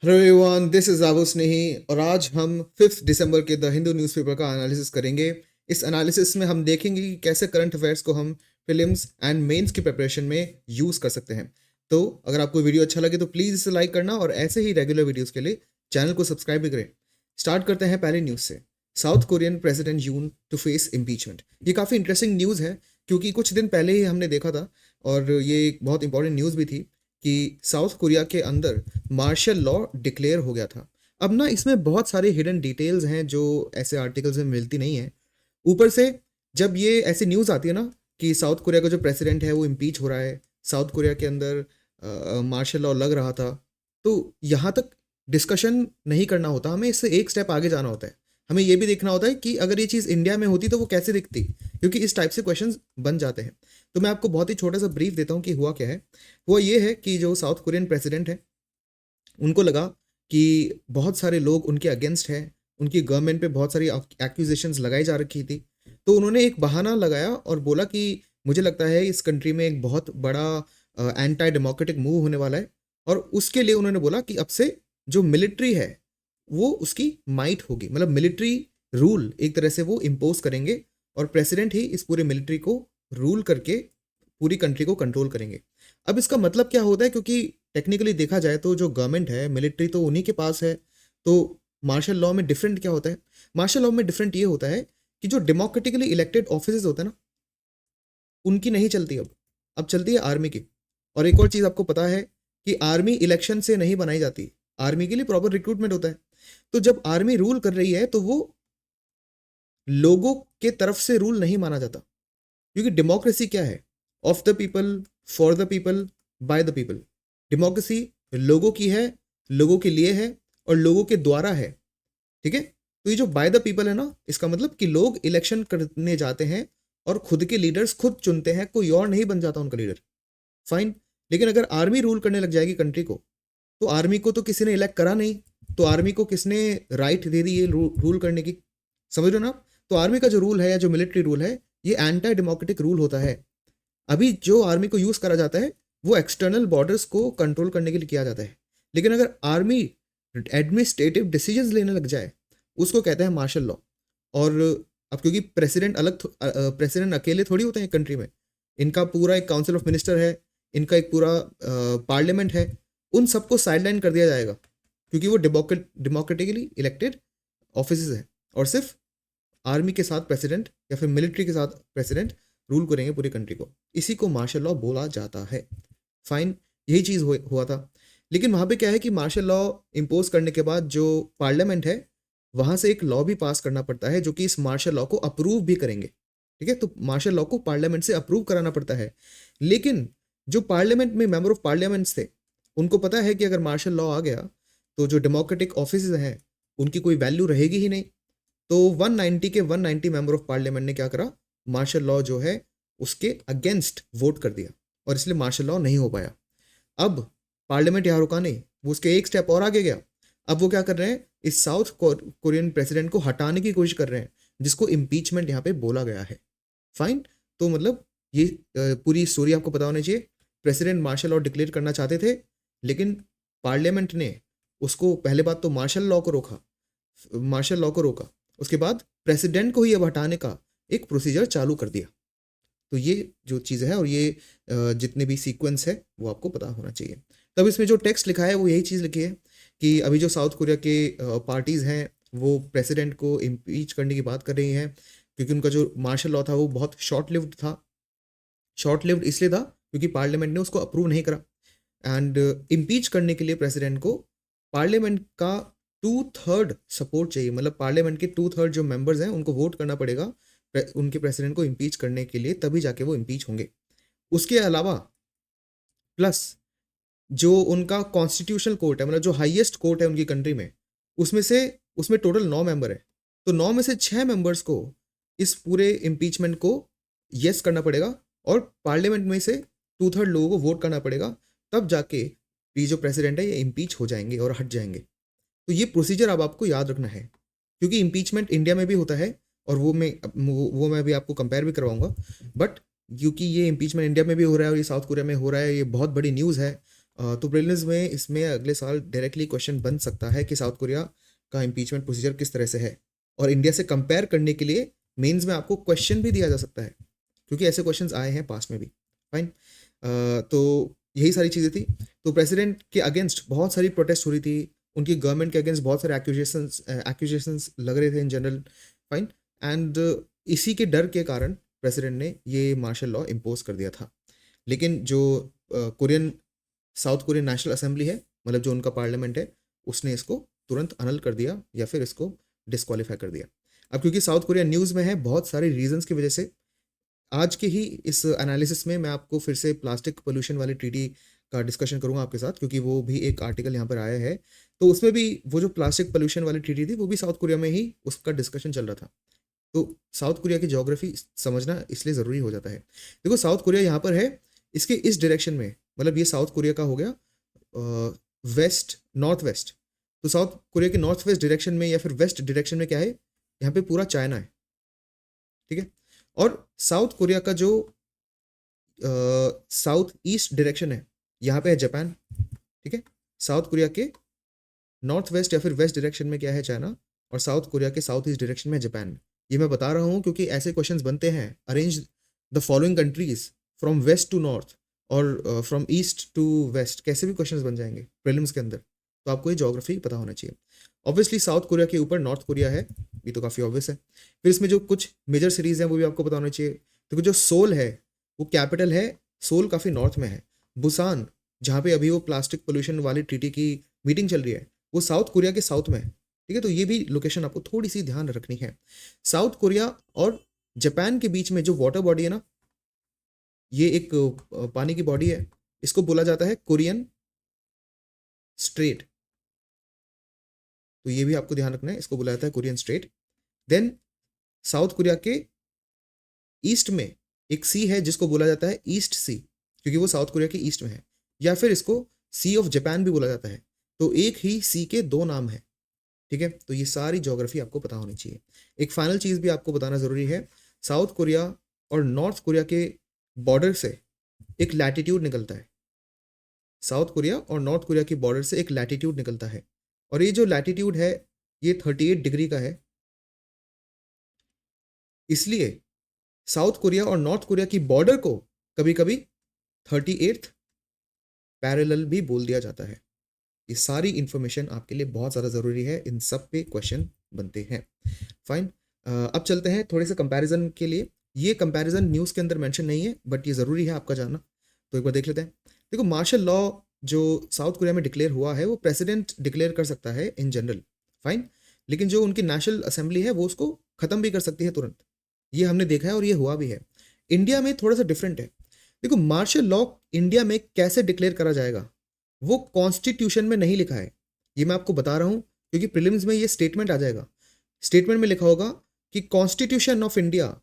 Hello everyone, this is Abu Snehi और आज हम 5 दिसंबर के द हिंदू न्यूज़पेपर का एनालिसिस करेंगे। इस एनालिसिस में हम देखेंगे कि कैसे करंट अफेयर्स को हम फिल्म्स एंड मेंस की प्रिपरेशन में यूज़ कर सकते हैं। तो अगर आपको वीडियो अच्छा लगे तो प्लीज़ इसे लाइक करना और ऐसे ही रेगुलर वीडियोस के लिए चैनल को सब्सक्राइब भी करें। स्टार्ट करते हैं पहले न्यूज़ से। South Korean president Yoon to face impeachment. ये काफ़ी इंटरेस्टिंग न्यूज़ है क्योंकि कुछ दिन पहले ही हमने देखा था और ये एक बहुत इंपॉर्टेंट न्यूज़ भी थी कि साउथ कोरिया के अंदर मार्शल लॉ डिक्लेयर हो गया था। अब ना इसमें बहुत सारे हिडन डिटेल्स हैं जो ऐसे आर्टिकल्स में मिलती नहीं है। ऊपर से जब ये ऐसी न्यूज़ आती है ना कि साउथ कोरिया का जो प्रेसिडेंट है वो इम्पीच हो रहा है, साउथ कोरिया के अंदर मार्शल लॉ लग रहा था, तो यहाँ तक डिस्कशन नहीं करना होता, हमें इससे एक स्टेप आगे जाना होता है। हमें ये भी देखना होता है कि अगर ये चीज़ इंडिया में होती तो वो कैसे दिखती, क्योंकि इस टाइप से क्वेश्चंस बन जाते हैं। तो मैं आपको बहुत ही छोटा सा ब्रीफ देता हूँ कि हुआ क्या है। हुआ ये है कि जो साउथ कोरियन प्रेसिडेंट है उनको लगा कि बहुत सारे लोग उनके अगेंस्ट हैं, उनकी गवर्नमेंट पे बहुत सारी एक्यूजेशंस लगाई जा रखी थी। तो उन्होंने एक बहाना लगाया और बोला कि मुझे लगता है इस कंट्री में एक बहुत बड़ा एंटी डेमोक्रेटिक मूव होने वाला है, और उसके लिए उन्होंने बोला कि अब से जो मिलिट्री है वो उसकी माइट होगी, मतलब मिलिट्री रूल एक तरह से वो इम्पोज करेंगे और प्रेसिडेंट ही इस पूरे मिलिट्री को रूल करके पूरी कंट्री को कंट्रोल करेंगे। अब इसका मतलब क्या होता है, क्योंकि टेक्निकली देखा जाए तो जो गवर्नमेंट है, मिलिट्री तो उन्हीं के पास है। तो मार्शल लॉ में डिफरेंट क्या होता है? मार्शल लॉ में डिफरेंट ये होता है कि जो डेमोक्रेटिकली इलेक्टेड ऑफिसेज होते हैं ना, उनकी नहीं चलती अब चलती है आर्मी की। और एक और चीज़ आपको पता है कि आर्मी इलेक्शन से नहीं बनाई जाती, आर्मी के लिए प्रॉपर रिक्रूटमेंट होता है। तो जब आर्मी रूल कर रही है तो वो लोगों के तरफ से रूल नहीं माना जाता, क्योंकि डेमोक्रेसी क्या है? Of the people, for the people, by the people. Democracy लोगों की है, लोगों के लिए है और लोगों के द्वारा है। ठीक है? तो ये जो बाय द पीपल है ना, इसका मतलब कि लोग इलेक्शन करने जाते हैं और खुद के लीडर्स खुद चुनते हैं, कोई और नहीं बन जाता उनका लीडर। फाइन। लेकिन अगर आर्मी रूल करने लग जाएगी कंट्री को, तो आर्मी को तो किसी ने इलेक्ट करा नहीं, तो आर्मी को किसने राइट दे दी ये रूल करने की? समझ रहे हो ना? तो आर्मी का जो रूल है या जो मिलिट्री रूल है, ये एंटी डेमोक्रेटिक रूल होता है। अभी जो आर्मी को यूज करा जाता है वो एक्सटर्नल बॉर्डर्स को कंट्रोल करने के लिए किया जाता है। लेकिन अगर आर्मी एडमिनिस्ट्रेटिव डिसीजंस लेने लग जाए, उसको कहते हैं मार्शल लॉ। और अब क्योंकि प्रेसिडेंट अकेले थोड़ी होते हैं कंट्री में, इनका पूरा एक काउंसिल ऑफ मिनिस्टर है, इनका एक पूरा पार्लियामेंट है, उन सबको साइडलाइन कर दिया जाएगा, क्योंकि वो डेमोक्रेटिकली इलेक्टेड ऑफिस है। और सिर्फ आर्मी के साथ प्रेसिडेंट या फिर मिलिट्री के साथ प्रेसिडेंट रूल करेंगे पूरी कंट्री को। इसी को मार्शल लॉ बोला जाता है। फाइन। यही चीज़ हुआ था। लेकिन वहाँ पे क्या है कि मार्शल लॉ इम्पोज करने के बाद जो पार्लियामेंट है, वहाँ से एक लॉ भी पास करना पड़ता है जो कि इस मार्शल लॉ को अप्रूव भी करेंगे। ठीक है? तो मार्शल लॉ को पार्लियामेंट से अप्रूव कराना पड़ता है। लेकिन जो पार्लियामेंट में मेंबर ऑफ पार्लियामेंट्स थे, उनको पता है कि अगर मार्शल लॉ आ गया तो जो डेमोक्रेटिक ऑफिस हैं उनकी कोई वैल्यू रहेगी ही नहीं। तो 190 के 190 मेंबर ऑफ पार्लियामेंट ने क्या करा? मार्शल लॉ जो है उसके अगेंस्ट वोट कर दिया, और इसलिए मार्शल लॉ नहीं हो पाया। अब पार्लियामेंट यहाँ रुका नहीं, वो उसके एक स्टेप और आगे गया। अब वो क्या कर रहे हैं? इस साउथ कोरियन प्रेसिडेंट को हटाने की कोशिश कर रहे हैं, जिसको इम्पीचमेंट यहाँ पे बोला गया है। फाइन। तो मतलब ये पूरी स्टोरी आपको पता होनी चाहिए। प्रेसिडेंट मार्शल लॉ डिक्लेयर करना चाहते थे, लेकिन पार्लियामेंट ने उसको पहले बात तो मार्शल लॉ को रोका, उसके बाद प्रेसिडेंट को ही अब हटाने का एक प्रोसीजर चालू कर दिया। तो ये जो चीज़ है और ये जितने भी सीक्वेंस है वो आपको पता होना चाहिए। तब इसमें जो टेक्स्ट लिखा है वो यही चीज़ लिखी है कि अभी जो साउथ कोरिया के पार्टीज़ हैं वो प्रेसिडेंट को इम्पीच करने की बात कर रही हैं, क्योंकि उनका जो मार्शल लॉ था वो बहुत शॉर्ट लिव्ड था। शॉर्ट लिव्ड इसलिए था क्योंकि पार्लियामेंट ने उसको अप्रूव नहीं करा। एंड इम्पीच करने के लिए प्रेसिडेंट को पार्लियामेंट का 2/3 सपोर्ट चाहिए, मतलब पार्लियामेंट के 2/3 जो मेंबर्स हैं उनको वोट करना पड़ेगा उनके प्रेसिडेंट को इम्पीच करने के लिए, तभी जाके वो इम्पीच होंगे। उसके अलावा प्लस जो उनका कॉन्स्टिट्यूशनल कोर्ट है, मतलब जो हाईएस्ट कोर्ट है उनकी कंट्री में, उसमें टोटल 9 मेंबर है। तो 9 में से 6 मेंबर्स को इस पूरे इम्पीचमेंट को यस करना पड़ेगा, और पार्लियामेंट में से 2/3 लोगों को वोट करना पड़ेगा, तब जाके ये जो प्रेसिडेंट है ये इम्पीच हो जाएंगे और हट जाएंगे। तो ये प्रोसीजर अब आपको याद रखना है, क्योंकि इम्पीचमेंट इंडिया में भी होता है और वो मैं भी आपको कंपेयर भी करवाऊंगा। बट क्योंकि ये इम्पीचमेंट इंडिया में भी हो रहा है और ये साउथ कोरिया में हो रहा है, ये बहुत बड़ी न्यूज़ है, तो प्रीलिम्स में इसमें अगले साल डायरेक्टली क्वेश्चन बन सकता है कि साउथ कोरिया का इम्पीचमेंट प्रोसीजर किस तरह से है, और इंडिया से कंपेयर करने के लिए मेंस में आपको क्वेश्चन भी दिया जा सकता है, क्योंकि ऐसे क्वेश्चंस आए हैं पास्ट में भी। फाइन। तो यही सारी चीज़ें थी। तो प्रेसिडेंट के अगेंस्ट बहुत सारी प्रोटेस्ट हो रही थी, उनकी गवर्नमेंट के अगेंस्ट बहुत सारे एक्यूजेशंस लग रहे थे इन जनरल। फाइन। एंड इसी के डर के कारण प्रेसिडेंट ने ये मार्शल लॉ इम्पोज कर दिया था। लेकिन जो Korean south Korean national assembly है, मतलब जो उनका पार्लियामेंट है, उसने इसको तुरंत अनल कर दिया या फिर इसको डिस्क्वालीफाई कर दिया। अब क्योंकि साउथ कोरिया न्यूज़ में है बहुत सारे रीजंस की वजह से, आज के ही इस एनालिसिस में मैं आपको फिर से प्लास्टिक पोल्यूशन वाली ट्रीटी का डिस्कशन करूंगा आपके साथ, क्योंकि वो भी एक आर्टिकल यहाँ पर आया है। तो उसमें भी वो जो प्लास्टिक पोल्यूशन वाली ट्रीटी थी वो भी साउथ कोरिया में ही उसका डिस्कशन चल रहा था। तो साउथ कोरिया की ज्योग्राफी समझना इसलिए ज़रूरी हो जाता है। देखो साउथ कोरिया यहाँ पर है, इसके इस डायरेक्शन में, मतलब ये साउथ कोरिया का हो गया वेस्ट नॉर्थ वेस्ट। तो साउथ कोरिया के नॉर्थ वेस्ट डायरेक्शन में या फिर वेस्ट डायरेक्शन में क्या है, यहाँ पे पूरा चाइना है। ठीक है। और साउथ कोरिया का जो साउथ ईस्ट डायरेक्शन है, यहाँ पे है जापान। ठीक है। साउथ कोरिया के नॉर्थ वेस्ट या फिर वेस्ट डायरेक्शन में क्या है, चाइना। और साउथ कोरिया के साउथ ईस्ट डायरेक्शन में जापान। ये मैं बता रहा हूँ क्योंकि ऐसे क्वेश्चंस बनते हैं, arrange the following countries from west to north और फ्रॉम ईस्ट टू वेस्ट, कैसे भी क्वेश्चंस बन जाएंगे प्रीलिम्स के अंदर। तो आपको ये ज्योग्राफी पता होना चाहिए। ऑब्वियसली साउथ कोरिया के ऊपर नॉर्थ कोरिया है, ये तो काफ़ी ऑब्वियस है। फिर इसमें जो कुछ मेजर सीरीज हैं वो भी आपको पता होना चाहिए। तो जो सोल है वो कैपिटल है, सोल काफ़ी नॉर्थ में है। बुसान, जहाँ पे अभी वो प्लास्टिक पोल्यूशन वाली ट्रीटी की मीटिंग चल रही है, वो साउथ कोरिया के साउथ में है। ठीक है। तो ये भी लोकेशन आपको थोड़ी सी ध्यान रखनी है। साउथ कोरिया और जापान के बीच में जो वाटर बॉडी है ना, ये एक पानी की बॉडी है, इसको बोला जाता है कोरियन स्ट्रेट। तो ये भी आपको ध्यान रखना है, इसको बोला जाता है Korean strait. Then South Korea के ईस्ट में एक सी है जिसको बोला जाता है ईस्ट सी, क्योंकि वो साउथ कोरिया के ईस्ट में है, या फिर इसको सी ऑफ जापान भी बोला जाता है। तो एक ही सी के दो नाम है। ठीक है। तो ये सारी ज्योग्राफी आपको पता होनी चाहिए। एक फाइनल चीज़ भी आपको बताना ज़रूरी है, साउथ कोरिया और नॉर्थ कोरिया के बॉर्डर से एक लैटिट्यूड निकलता है। साउथ कोरिया और नॉर्थ कोरिया की बॉर्डर से एक लैटिट्यूड निकलता है, और ये जो लैटिट्यूड है ये 38 डिग्री का है। इसलिए साउथ कोरिया और नॉर्थ कोरिया की बॉर्डर को कभी कभी 38th पैरेलल भी बोल दिया जाता है। ये सारी इंफॉर्मेशन आपके लिए बहुत ज़्यादा ज़रूरी है, इन सब पे क्वेश्चन बनते हैं। फाइन। अब चलते हैं थोड़े से कंपैरिजन के लिए। ये कंपैरिजन न्यूज़ के अंदर मेंशन नहीं है, बट ये ज़रूरी है आपका जानना, तो एक बार देख लेते हैं। देखो मार्शल लॉ जो साउथ कोरिया में डिक्लेयर हुआ है वो प्रेसिडेंट डिक्लेयर कर सकता है इन जनरल। फाइन। लेकिन जो उनकी नेशनल असेंबली है वो उसको ख़त्म भी कर सकती है तुरंत। ये हमने देखा है और ये हुआ भी है। इंडिया में थोड़ा सा डिफरेंट है। देखो मार्शल लॉ इंडिया में कैसे डिक्लेयर करा जाएगा, वो कॉन्स्टिट्यूशन में नहीं लिखा है। ये मैं आपको बता रहा हूँ क्योंकि प्रीलिम्स में ये स्टेटमेंट आ जाएगा। स्टेटमेंट में लिखा होगा कि कॉन्स्टिट्यूशन ऑफ इंडिया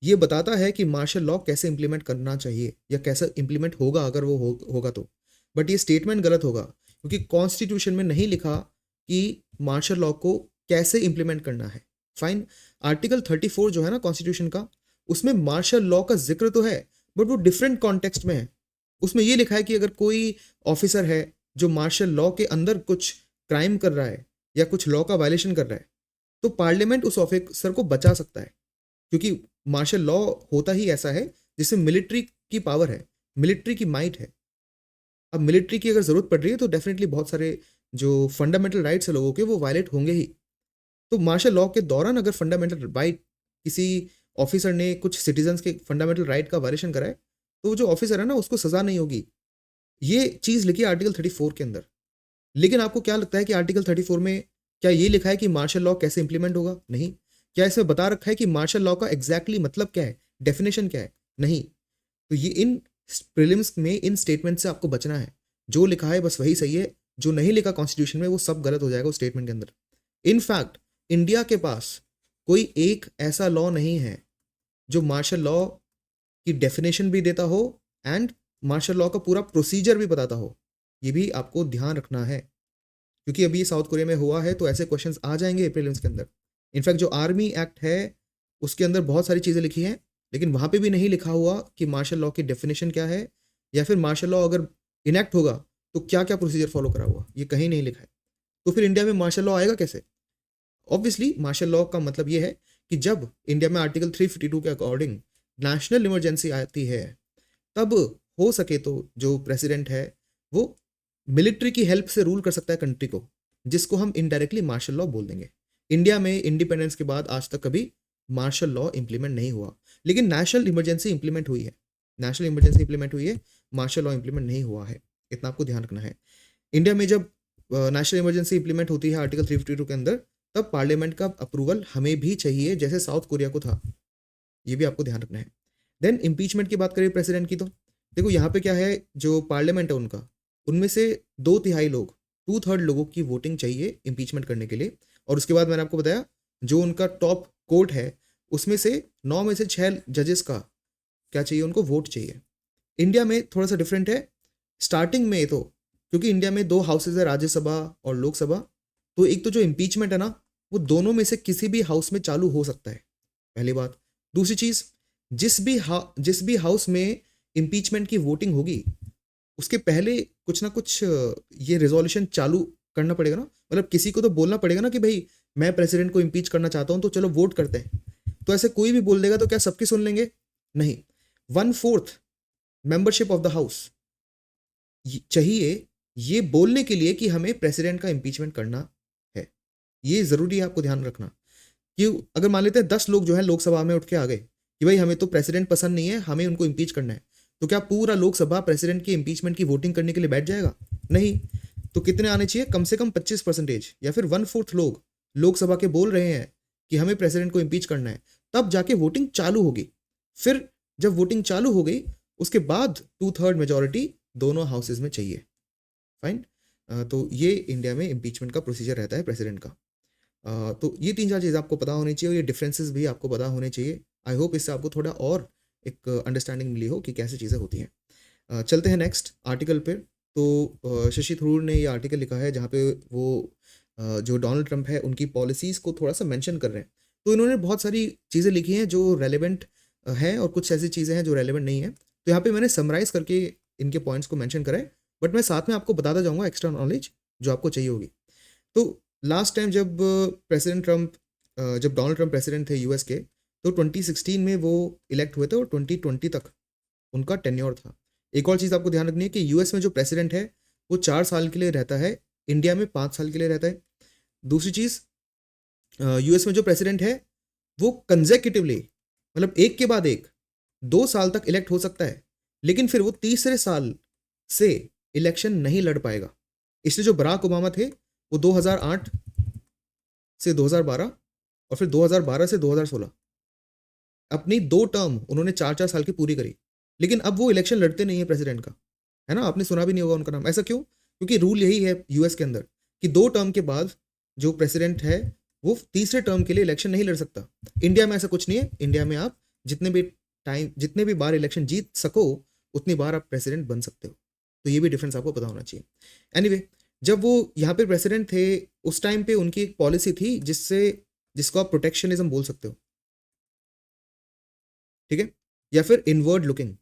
ये बताता है कि मार्शल लॉ कैसे इंप्लीमेंट करना चाहिए या कैसे इंप्लीमेंट होगा अगर वो होगा तो। बट ये स्टेटमेंट गलत होगा क्योंकि कॉन्स्टिट्यूशन में नहीं लिखा कि मार्शल लॉ को कैसे इंप्लीमेंट करना है। फाइन। आर्टिकल 34 जो है ना कॉन्स्टिट्यूशन का, उसमें मार्शल लॉ का जिक्र तो है बट वो डिफरेंट कॉन्टेक्स्ट में है। उसमें ये लिखा है कि अगर कोई ऑफिसर है जो मार्शल लॉ के अंदर कुछ क्राइम कर रहा है या कुछ लॉ का वायलेशन कर रहा है, तो पार्लियामेंट उस ऑफिसर को बचा सकता है, क्योंकि मार्शल लॉ होता ही ऐसा है जिसमें मिलिट्री की पावर है, मिलिट्री की माइट है। अब मिलिट्री की अगर ज़रूरत पड़ रही है तो डेफिनेटली बहुत सारे जो फंडामेंटल राइट्स है लोगों के वो वायलेट होंगे ही। तो मार्शल लॉ के दौरान अगर फंडामेंटल राइट किसी ऑफिसर ने कुछ सिटीजन्स के फंडामेंटल राइट का वायलेशन करा है, तो जो ऑफिसर है ना उसको सज़ा नहीं होगी। ये चीज़ लिखी है आर्टिकल 34 के अंदर। लेकिन आपको क्या लगता है कि आर्टिकल 34 में क्या ये लिखा है कि मार्शल लॉ कैसे इंप्लीमेंट होगा? नहीं। क्या इसमें बता रखा है कि मार्शल लॉ का एग्जैक्टली मतलब क्या है, डेफिनेशन क्या है? नहीं। तो ये इन प्रीलिम्स में इन स्टेटमेंट से आपको बचना है। जो लिखा है बस वही सही है, जो नहीं लिखा कॉन्स्टिट्यूशन में वो सब गलत हो जाएगा उस स्टेटमेंट के अंदर। इनफैक्ट इंडिया के पास कोई एक ऐसा लॉ नहीं है जो मार्शल लॉ की डेफिनेशन भी देता हो एंड मार्शल लॉ का पूरा प्रोसीजर भी बताता हो। ये भी आपको ध्यान रखना है, क्योंकि अभी साउथ कोरिया में हुआ है तो ऐसे क्वेश्चंस आ जाएंगे प्रीलिम्स के अंदर। इनफैक्ट जो आर्मी एक्ट है उसके अंदर बहुत सारी चीज़ें लिखी हैं, लेकिन वहाँ पे भी नहीं लिखा हुआ कि मार्शल लॉ की डेफिनेशन क्या है, या फिर मार्शल लॉ अगर इनेक्ट होगा तो क्या क्या प्रोसीजर फॉलो करा हुआ, ये कहीं नहीं लिखा है। तो फिर इंडिया में मार्शल लॉ आएगा कैसे? ऑब्वियसली मार्शल लॉ का मतलब ये है कि जब इंडिया में आर्टिकल 352 के अकॉर्डिंग नेशनल इमरजेंसी आती है, तब हो सके तो जो प्रेसिडेंट है वो मिलिट्री की हेल्प से रूल कर सकता है कंट्री को, जिसको हम इनडायरेक्टली मार्शल लॉ बोल देंगे। इंडिया में इंडिपेंडेंस के बाद आज तक कभी मार्शल लॉ इंप्लीमेंट नहीं हुआ, लेकिन नेशनल इमरजेंसी इंप्लीमेंट हुई है। नेशनल इमरजेंसी इंप्लीमेंट हुई है, मार्शल लॉ इंप्लीमेंट नहीं हुआ है, इतना आपको ध्यान रखना है। इंडिया में जब नेशनल इमरजेंसी इंप्लीमेंट होती है आर्टिकल 352 के अंदर, तब पार्लियामेंट का अप्रूवल हमें भी चाहिए, जैसे साउथ कोरिया को था। ये भी आपको ध्यान रखना है। देन इम्पीचमेंट की बात करें प्रेसिडेंट की, तो देखो यहाँ पे क्या है, जो पार्लियामेंट है उनका, उनमें से 2/3 लोग, 2/3 लोगों की वोटिंग चाहिए इम्पीचमेंट करने के लिए। और उसके बाद मैंने आपको बताया जो उनका टॉप कोर्ट है, उसमें से 9 में से 6 जजेस का क्या चाहिए, उनको वोट चाहिए। इंडिया में थोड़ा सा डिफरेंट है स्टार्टिंग में, तो क्योंकि इंडिया में 2 हाउसेज है, राज्यसभा और लोकसभा, तो एक तो जो इम्पीचमेंट है ना, वो दोनों में से किसी भी हाउस में चालू हो सकता है, पहली बात। दूसरी चीज, जिस भी हाउस में इम्पीचमेंट की वोटिंग होगी, उसके पहले कुछ ना कुछ ये रेजोल्यूशन चालू करना पड़ेगा ना, मतलब किसी को तो बोलना पड़ेगा ना कि भाई मैं प्रेसिडेंट को इम्पीच करना चाहता हूं, तो चलो वोट करते हैं। तो ऐसे कोई भी बोल देगा तो क्या सबकी सुन लेंगे? नहीं। 1/4 मेंबरशिप ऑफ द हाउस चाहिए ये बोलने के लिए कि हमें प्रेसिडेंट का इम्पीचमेंट करना है। ये जरूरी है, आपको ध्यान रखना। कि अगर मान लेते हैं 10 लोग जो है लोकसभा में उठ के आ गए कि भाई हमें तो प्रेसिडेंट पसंद नहीं है, हमें उनको इम्पीच करना है, तो क्या पूरा लोकसभा प्रेसिडेंट की इम्पीचमेंट की वोटिंग करने के लिए बैठ जाएगा? नहीं। तो कितने आने चाहिए? कम से कम 25% या फिर 1/4 लोग लोकसभा के बोल रहे हैं कि हमें प्रेसिडेंट को इम्पीच करना है, तब जाके वोटिंग चालू होगी। फिर जब वोटिंग चालू हो गई, उसके बाद 2/3 मेजोरिटी दोनों हाउसेज में चाहिए। फाइन। तो ये इंडिया में इम्पीचमेंट का प्रोसीजर रहता है प्रेसिडेंट का। तो ये 3-4 चीज़ आपको पता होनी चाहिए, और ये डिफरेंसेस भी आपको पता होने चाहिए। आई होप इससे आपको थोड़ा और एक अंडरस्टैंडिंग मिली हो कि कैसे चीज़ें होती हैं। चलते हैं नेक्स्ट आर्टिकल पे। तो शशि थरूर ने ये आर्टिकल लिखा है जहाँ पे वो जो डोनाल्ड ट्रंप है उनकी पॉलिसीज़ को थोड़ा सा मेंशन कर रहे हैं। तो इन्होंने बहुत सारी चीज़ें लिखी हैं जो रेलेवेंट हैं, और कुछ ऐसी चीज़ें हैं जो रेलेवेंट नहीं है। तो यहाँ पे मैंने समराइज़ करके इनके पॉइंट्स को मेंशन करा है, बट मैं साथ में आपको बताता जाऊँगा एक्स्ट्रा नॉलेज जो आपको चाहिए होगी। तो लास्ट टाइम जब डोनाल्ड ट्रंप प्रेसिडेंट थे यूएस के, तो 2016 में वो इलेक्ट हुए थे, और 2020 तक उनका टेन्योर था। एक और चीज़ आपको ध्यान रखनी है कि यूएस में जो प्रेसिडेंट है वो 4 साल के लिए रहता है, इंडिया में 5 साल के लिए रहता है। दूसरी चीज़, यूएस में जो प्रेसिडेंट है वो कंजेक्यूटिवली, मतलब एक के बाद एक 2 साल तक इलेक्ट हो सकता है, लेकिन फिर वो तीसरे साल से इलेक्शन नहीं लड़ पाएगा। इसलिए जो बराक ओबामा थे वो 2008 से 2012 और फिर 2012 से 2016 अपनी 2 टर्म उन्होंने 4-4 साल की पूरी करी, लेकिन अब वो इलेक्शन लड़ते नहीं है प्रेसिडेंट का, है ना? आपने सुना भी नहीं होगा उनका नाम। ऐसा क्यों? क्योंकि रूल यही है यूएस के अंदर कि 2 टर्म के बाद जो प्रेसिडेंट है वो तीसरे टर्म के लिए इलेक्शन नहीं लड़ सकता। इंडिया में ऐसा कुछ नहीं है। इंडिया में आप जितने भी बार इलेक्शन जीत सको, उतनी बार आप प्रेसिडेंट बन सकते हो। तो ये भी डिफरेंस आपको पता होना चाहिए। एनीवे, जब वो यहाँ पे प्रेसिडेंट थे, उस टाइम पे उनकी एक पॉलिसी थी जिसको आप प्रोटेक्शनिज्म बोल सकते हो, ठीक है? या फिर इनवर्ड लुकिंग,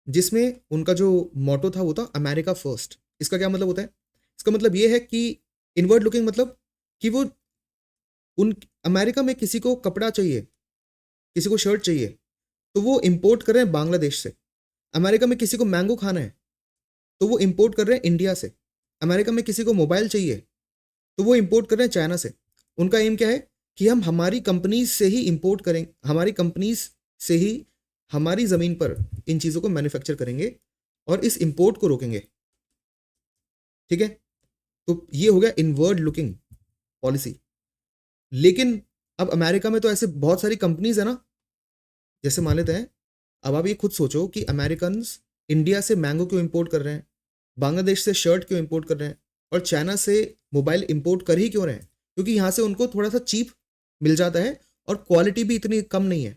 जिसमें उनका जो मोटो था वो था अमेरिका फर्स्ट। इसका क्या मतलब होता है? इसका मतलब ये है कि इनवर्ड लुकिंग मतलब कि वो उन अमेरिका में किसी को कपड़ा चाहिए, किसी को शर्ट चाहिए, तो वो इंपोर्ट कर रहे हैं बांग्लादेश से। अमेरिका में किसी को मैंगो खाना है, तो वो इंपोर्ट कर रहे हैं इंडिया से। अमेरिका में किसी को मोबाइल चाहिए, तो वो इंपोर्ट कर रहे हैं चाइना से। उनका एम क्या है कि हम हमारी कंपनीज से ही इंपोर्ट करें, हमारी कंपनीज से ही हमारी ज़मीन पर इन चीज़ों को मैन्युफैक्चर करेंगे और इस इंपोर्ट को रोकेंगे, ठीक है? तो ये हो गया इनवर्ड लुकिंग पॉलिसी। लेकिन अब अमेरिका में तो ऐसे बहुत सारी कंपनीज है ना, जैसे मान लेते हैं, अब आप ये खुद सोचो कि अमेरिकन इंडिया से मैंगो क्यों इंपोर्ट कर रहे हैं, बांग्लादेश से शर्ट क्यों इंपोर्ट कर रहे हैं, और चाइना से मोबाइल इंपोर्ट कर ही क्यों रहे हैं? क्योंकि यहाँ से उनको थोड़ा सा चीप मिल जाता है, और क्वालिटी भी इतनी कम नहीं है,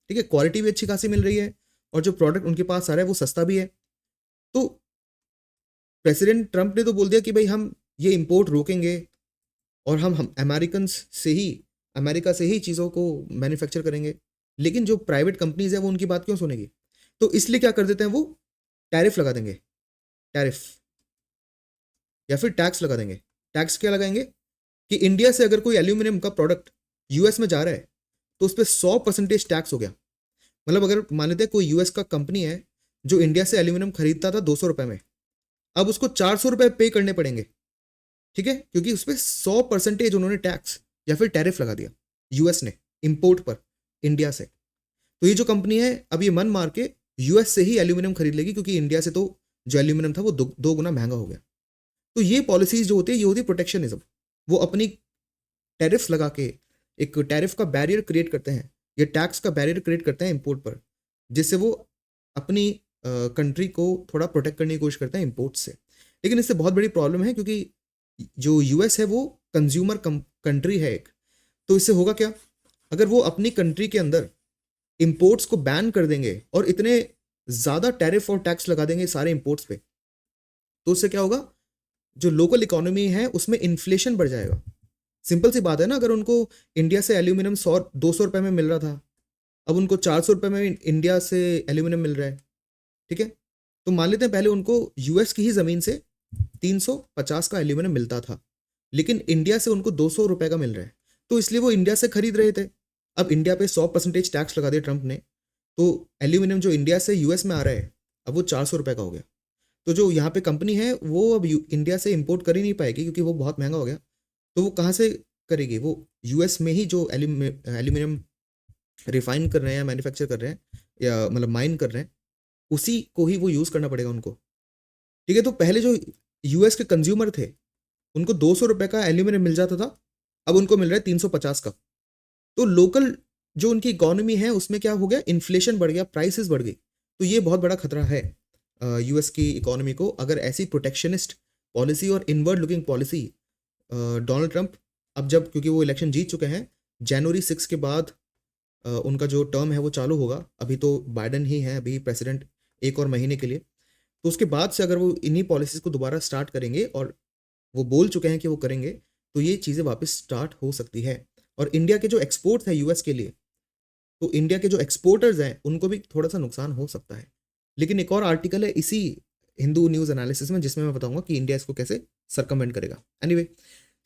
ठीक है? क्वालिटी भी अच्छी खासी मिल रही है, और जो प्रोडक्ट उनके पास आ रहा है वो सस्ता भी है। तो प्रेसिडेंट ट्रंप ने तो बोल दिया कि भाई हम ये इंपोर्ट रोकेंगे, और हम अमेरिका से ही चीज़ों को मैन्युफैक्चर करेंगे। लेकिन जो प्राइवेट कंपनीज है वो उनकी बात क्यों सुनेगी? तो इसलिए क्या कर देते हैं, वो टैरिफ लगा देंगे। टैरिफ या फिर टैक्स लगा देंगे। टैक्स क्या लगाएंगे कि इंडिया से अगर कोई एल्यूमिनियम का प्रोडक्ट यूएस में जा रहा है तो उस पर 100% टैक्स हो गया। मतलब अगर मान लेते हैं कोई यूएस का कंपनी है जो इंडिया से एल्यूमिनियम खरीदता था 200 रुपये में, अब उसको 400 रुपये पे करने पड़ेंगे, ठीक है, क्योंकि उस पर 100% उन्होंने टैक्स या फिर टैरिफ लगा दिया यूएस ने इंपोर्ट पर इंडिया से। तो ये जो कंपनी है अब ये मन मार के यूएस से ही एल्यूमिनियम खरीद लेगी, क्योंकि इंडिया से तो जो एल्यूमिनियम था वो दो गुना महंगा हो गया। तो ये पॉलिसीज जो होती है ये होती है प्रोटेक्शनिज्म। वो अपनी टैरिफ्स लगा के एक टैरिफ का बैरियर क्रिएट करते हैं, ये टैक्स का बैरियर क्रिएट करते हैं इंपोर्ट पर, जिससे वो अपनी कंट्री को थोड़ा प्रोटेक्ट करने की कोशिश करते हैं इंपोर्ट से। लेकिन इससे बहुत बड़ी प्रॉब्लम है, क्योंकि जो यूएस है वो कंज्यूमर कंट्री है एक। तो इससे होगा क्या, अगर वो अपनी कंट्री के अंदर इंपोर्ट्स को बैन कर देंगे और इतने ज़्यादा टैरिफ और टैक्स लगा देंगे सारे इंपोर्ट्स पे, तो उससे क्या होगा, जो लोकल इकोनॉमी है उसमें इन्फ्लेशन बढ़ जाएगा। सिंपल सी बात है ना, अगर उनको इंडिया से एल्यूमिनियम 100-200 रुपये में मिल रहा था, अब उनको 400 रुपये में इंडिया से एल्यूमिनियम मिल रहा है, ठीक है। तो मान लेते हैं पहले उनको यूएस की ही ज़मीन से 350 का एल्यूमिनियम मिलता था, लेकिन इंडिया से उनको 200 रुपये का मिल रहा है, तो इसलिए वो इंडिया से खरीद रहे थे। अब इंडिया पे 100% टैक्स लगा दिया ट्रंप ने, तो एल्यूमिनियम जो इंडिया से यूएस में आ रहा है अब वो 400 रुपये का हो गया। तो जो यहाँ पे कंपनी है वो अब इंडिया से इंपोर्ट कर ही नहीं पाएगी, क्योंकि वो बहुत महंगा हो गया। तो वो कहाँ से करेगी, वो यूएस में ही जो एल्यूमिनियम रिफाइन कर रहे हैं या मैन्युफैक्चर कर रहे हैं या मतलब माइन कर रहे हैं, उसी को ही वो यूज़ करना पड़ेगा उनको, ठीक है। तो पहले जो यूएस के कंज्यूमर थे उनको 200 रुपये का एल्यूमिनियम मिल जाता था, अब उनको मिल रहा है 350 का। तो लोकल जो उनकी इकोनॉमी है उसमें क्या हो गया, इन्फ्लेशन बढ़ गया, प्राइसेस बढ़ गई। तो ये बहुत बड़ा खतरा है यूएस की इकोनॉमी को, अगर ऐसी प्रोटेक्शनिस्ट पॉलिसी और inward looking policy Donald Trump अब जब, क्योंकि वो इलेक्शन जीत चुके हैं, जनवरी 6 के बाद उनका जो टर्म है वो चालू होगा। अभी तो बाइडन ही है अभी प्रेसिडेंट 1 और महीने के लिए। तो उसके बाद से अगर वो इन्हीं पॉलिसीज़ को दोबारा स्टार्ट करेंगे, और वो बोल चुके हैं कि वो करेंगे, तो ये चीज़ें वापस स्टार्ट हो सकती है। और इंडिया के जो एक्सपोर्ट है यूएस के लिए, तो इंडिया के जो एक्सपोर्टर्स हैं उनको भी थोड़ा सा नुकसान हो सकता है। लेकिन एक और आर्टिकल है इसी हिंदू न्यूज़ एनालिसिस में जिसमें मैं बताऊंगा कि इंडिया इसको कैसे सरकमवेंट करेगा। एनीवे,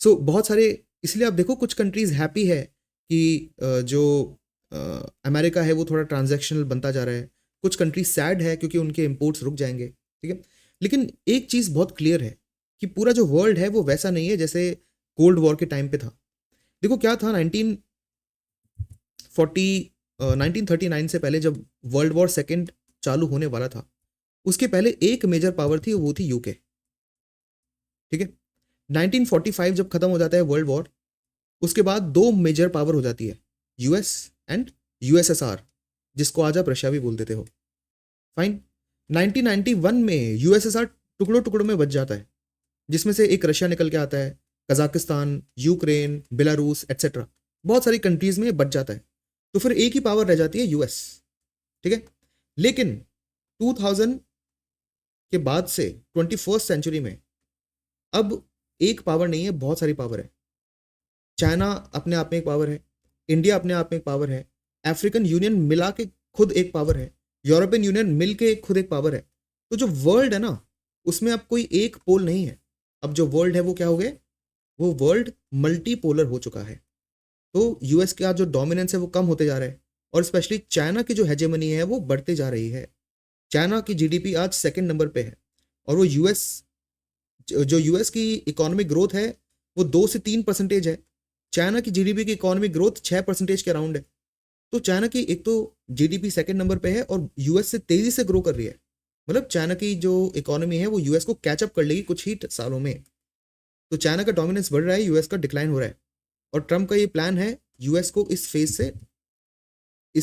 सो बहुत सारे, इसलिए आप देखो कुछ कंट्रीज़ हैप्पी है कि जो अमेरिका है वो थोड़ा ट्रांजैक्शनल बनता जा रहा है, कुछ कंट्रीज सैड है क्योंकि उनके इंपोर्ट्स रुक जाएंगे, ठीक है। लेकिन एक चीज़ बहुत क्लियर है कि पूरा जो वर्ल्ड है वो वैसा नहीं है जैसे कोल्ड वॉर के टाइम पे था। देखो क्या था, 1939 से पहले जब वर्ल्ड वॉर सेकेंड चालू होने वाला था, उसके पहले एक मेजर पावर थी, वो थी यूके, ठीक है। 1945 जब खत्म हो जाता है वर्ल्ड वॉर, उसके बाद दो मेजर पावर हो जाती है, यूएस एंड यूएसएसआर, जिसको आज आप रशिया भी बोल देते हो, फाइन। 1991 में यूएसएसआर टुकड़ों टुकड़ों में बच जाता है, जिसमें से एक रशिया निकल के आता है, कजाकिस्तान, यूक्रेन, बेलारूस एट्सेट्रा, बहुत सारी कंट्रीज में बच जाता है। तो फिर एक ही पावर रह जाती है यूएस, ठीक है। लेकिन 2000 के बाद से 21st सेंचुरी में अब एक पावर नहीं है, बहुत सारी पावर है। चाइना अपने आप में एक पावर है, इंडिया अपने आप में एक पावर है, अफ्रीकन यूनियन मिला के खुद एक पावर है, यूरोपियन यूनियन मिल के खुद एक पावर है। तो जो वर्ल्ड है ना, उसमें अब कोई एक पोल नहीं है। अब जो वर्ल्ड है वो क्या हो गए, वो वर्ल्ड मल्टीपोलर हो चुका है। तो यूएस का जो डोमिनेंस है वो कम होते जा रहा है, और स्पेशली चाइना की जो हेजेमनी है वो बढ़ते जा रही है। चाइना की जीडीपी आज 2nd नंबर पे है, और वो जो यूएस की इकोनॉमिक ग्रोथ है वो 2 से 3% है। चाइना की जीडीपी की इकोनॉमिक ग्रोथ 6% के अराउंड है। तो चाइना की एक तो जीडीपी 2nd नंबर पे है और यूएस से तेजी से ग्रो कर रही है। मतलब चाइना की जो इकोनॉमी है वो यूएस को कैचअप कर लेगी कुछ ही सालों में। तो चाइना का डोमिनेंस बढ़ रहा है, यूएस का डिक्लाइन हो रहा है, और ट्रंप का ये प्लान है यूएस को इस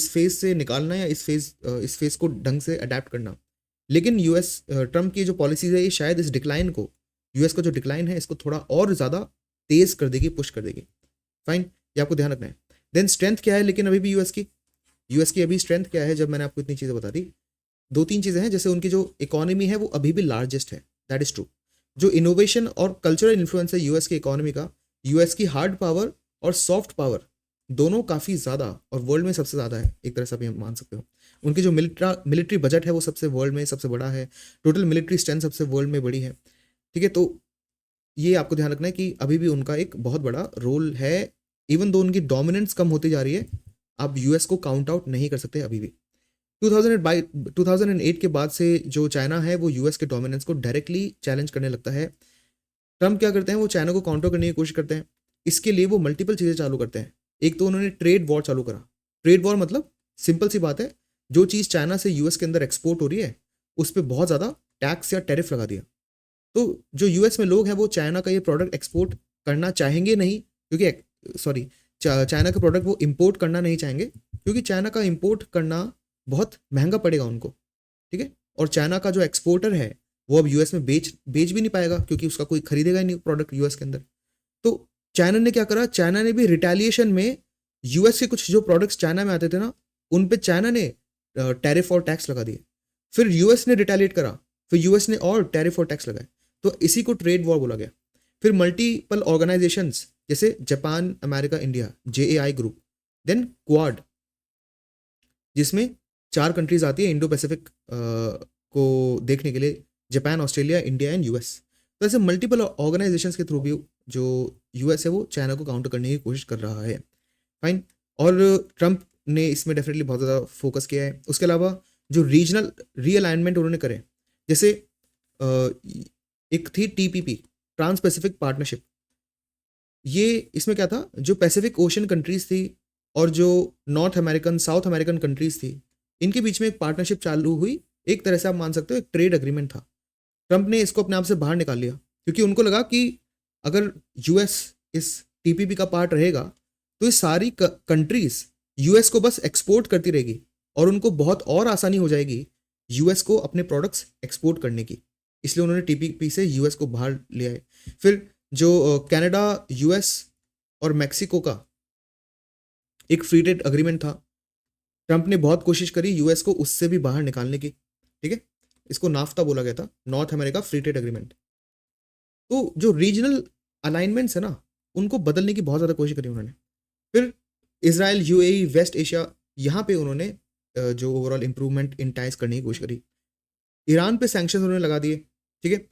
फेज से निकालना, या इस फेज को ढंग से अडेप्ट करना। लेकिन यूएस ट्रंप की जो पॉलिसीज है ये शायद इस डिक्लाइन को, यूएस का जो डिक्लाइन है इसको थोड़ा और ज़्यादा तेज कर देगी, पुश कर देगी, फाइन। ये आपको ध्यान रखना है। देन स्ट्रेंथ क्या है, लेकिन अभी भी यूएस की अभी स्ट्रेंथ क्या है, जब मैंने आपको इतनी चीज़ें बता दी, 2-3 चीज़ें हैं। जैसे उनकी जो इकोनॉमी है वो अभी भी लार्जेस्ट है, दैट इज़ ट्रू। जो इनोवेशन और कल्चरल इन्फ्लुएंस है यूएस की इकोनॉमी का, यूएस की हार्ड पावर और सॉफ्ट पावर दोनों काफ़ी ज़्यादा और वर्ल्ड में सबसे ज़्यादा है, एक तरह से आप ये मान सकते हो। उनकी जो मिलिट्री बजट है वो सबसे वर्ल्ड में सबसे बड़ा है, टोटल मिलिट्री स्ट्रेंथ सबसे वर्ल्ड में बड़ी है। ठीक है, तो ये आपको ध्यान रखना है कि अभी भी उनका एक बहुत बड़ा रोल है, इवन दो उनकी डोमिनेंस कम होती जा रही है, आप यूएस को काउंट आउट नहीं कर सकते अभी भी। 2008 के बाद से जो चाइना है वो यूएस के डोमिनेंस को डायरेक्टली चैलेंज करने लगता है। ट्रम्प क्या करते हैं, वो चाइना को काउंटर करने की कोशिश करते हैं। इसके लिए वो मल्टीपल चीज़ें चालू करते हैं। एक तो उन्होंने ट्रेड वॉर चालू करा। ट्रेड वॉर मतलब सिंपल सी बात है, जो चीज़ चाइना से यूएस के अंदर एक्सपोर्ट हो रही है उस पर बहुत ज़्यादा टैक्स या टैरिफ लगा दिया। तो जो यूएस में लोग हैं वो चाइना का ये प्रोडक्ट एक्सपोर्ट करना चाहेंगे नहीं, क्योंकि सॉरी, चाइना का प्रोडक्ट वो इंपोर्ट करना नहीं चाहेंगे, क्योंकि चाइना का इंपोर्ट करना बहुत महंगा पड़ेगा उनको। ठीक है, और चाइना का जो एक्सपोर्टर है वो अब यूएस में बेच भी नहीं पाएगा, क्योंकि उसका कोई खरीदेगा ही नहीं प्रोडक्ट यूएस के अंदर। तो चाइना ने क्या करा, चाइना ने भी रिटेलिएशन में यूएस के कुछ जो प्रोडक्ट्स चाइना में आते थे ना, उन पे चाइना ने टैरिफ और टैक्स लगा दिए। फिर यूएस ने रिटेलिएट करा, फिर यूएस ने और टैरिफ और टैक्स लगाए। तो इसी को ट्रेड वॉर बोला गया। फिर मल्टीपल ऑर्गेनाइजेशंस जैसे Japan, America, India, JAI group, then Quad, जिसमें 4 कंट्रीज आती है इंडो पैसिफिक को देखने के लिए, Japan, Australia, India and US. तो ऐसे मल्टीपल ऑर्गेनाइजेशंस के थ्रू भी जो यूएस है वो चाइना को काउंटर करने की कोशिश कर रहा है। फाइन, और ट्रंप ने इसमें डेफिनेटली बहुत ज़्यादा फोकस किया है। उसके अलावा जो रीजनल रीअलाइनमेंट उन्होंने करे, जैसे एक थी टीपीपी, ट्रांस पैसिफिक पार्टनरशिप। ये इसमें क्या था, जो पैसिफिक ओशन कंट्रीज थी और जो north American, south American countries थी, इनके बीच में एक पार्टनरशिप चालू हुई। एक तरह से आप मान सकते हो एक ट्रेड एग्रीमेंट था। ट्रंप ने इसको अपने आप से बाहर निकाल लिया, क्योंकि उनको लगा कि अगर यूएस इस टीपीपी का पार्ट रहेगा तो ये सारी कंट्रीज यूएस को बस एक्सपोर्ट करती रहेगी और उनको बहुत और आसानी हो जाएगी यूएस को अपने प्रोडक्ट्स एक्सपोर्ट करने की। इसलिए उन्होंने टीपीपी से यूएस को बाहर ले आए। फिर जो कनाडा, यूएस और मैक्सिको का एक फ्री ट्रेड एग्रीमेंट था, ट्रंप ने बहुत कोशिश करी यूएस को उससे भी बाहर निकालने की। ठीक है, इसको नाफ्ता बोला गया था, north America free trade agreement. तो जो रीजनल अलाइनमेंट्स है ना, उनको बदलने की बहुत ज़्यादा कोशिश करी उन्होंने। फिर इसराइल, यूएई, वेस्ट एशिया, यहाँ पे उन्होंने जो ओवरऑल इंप्रूवमेंट इन टाइज करने की कोशिश करी। ईरान पे सैंक्शन उन्होंने लगा दिए। ठीक है,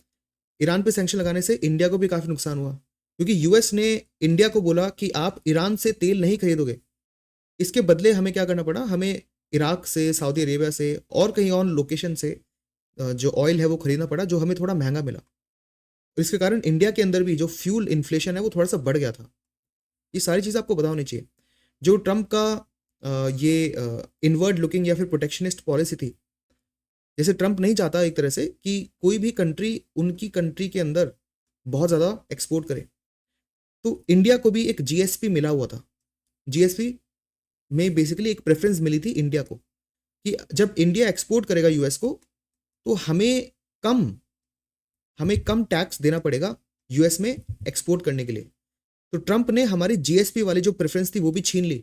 ईरान पे सैंक्शन लगाने से इंडिया को भी काफ़ी नुकसान हुआ, क्योंकि यूएस ने इंडिया को बोला कि आप ईरान से तेल नहीं खरीदोगे, इसके बदले हमें क्या करना पड़ा, हमें इराक से, सऊदी अरेबिया से और कहीं और लोकेशन से जो ऑयल है वो खरीदना पड़ा, जो हमें थोड़ा महंगा मिला। इसके कारण इंडिया के अंदर भी जो फ्यूल इन्फ्लेशन है वो थोड़ा सा बढ़ गया था। ये सारी चीज़ आपको पता होनी चाहिए। जो ट्रंप का ये इनवर्ड लुकिंग या फिर प्रोटेक्शनिस्ट पॉलिसी थी, जैसे ट्रंप नहीं चाहता एक तरह से कि कोई भी कंट्री उनकी कंट्री के अंदर बहुत ज़्यादा एक्सपोर्ट करे, तो इंडिया को भी एक जीएसपी मिला हुआ था। जीएसपी में बेसिकली एक प्रेफरेंस मिली थी इंडिया को, कि जब इंडिया एक्सपोर्ट करेगा यूएस को तो हमें कम टैक्स देना पड़ेगा यूएस में एक्सपोर्ट करने के लिए। तो ट्रंप ने हमारी जीएसपी वाली जो प्रेफरेंस थी वो भी छीन ली,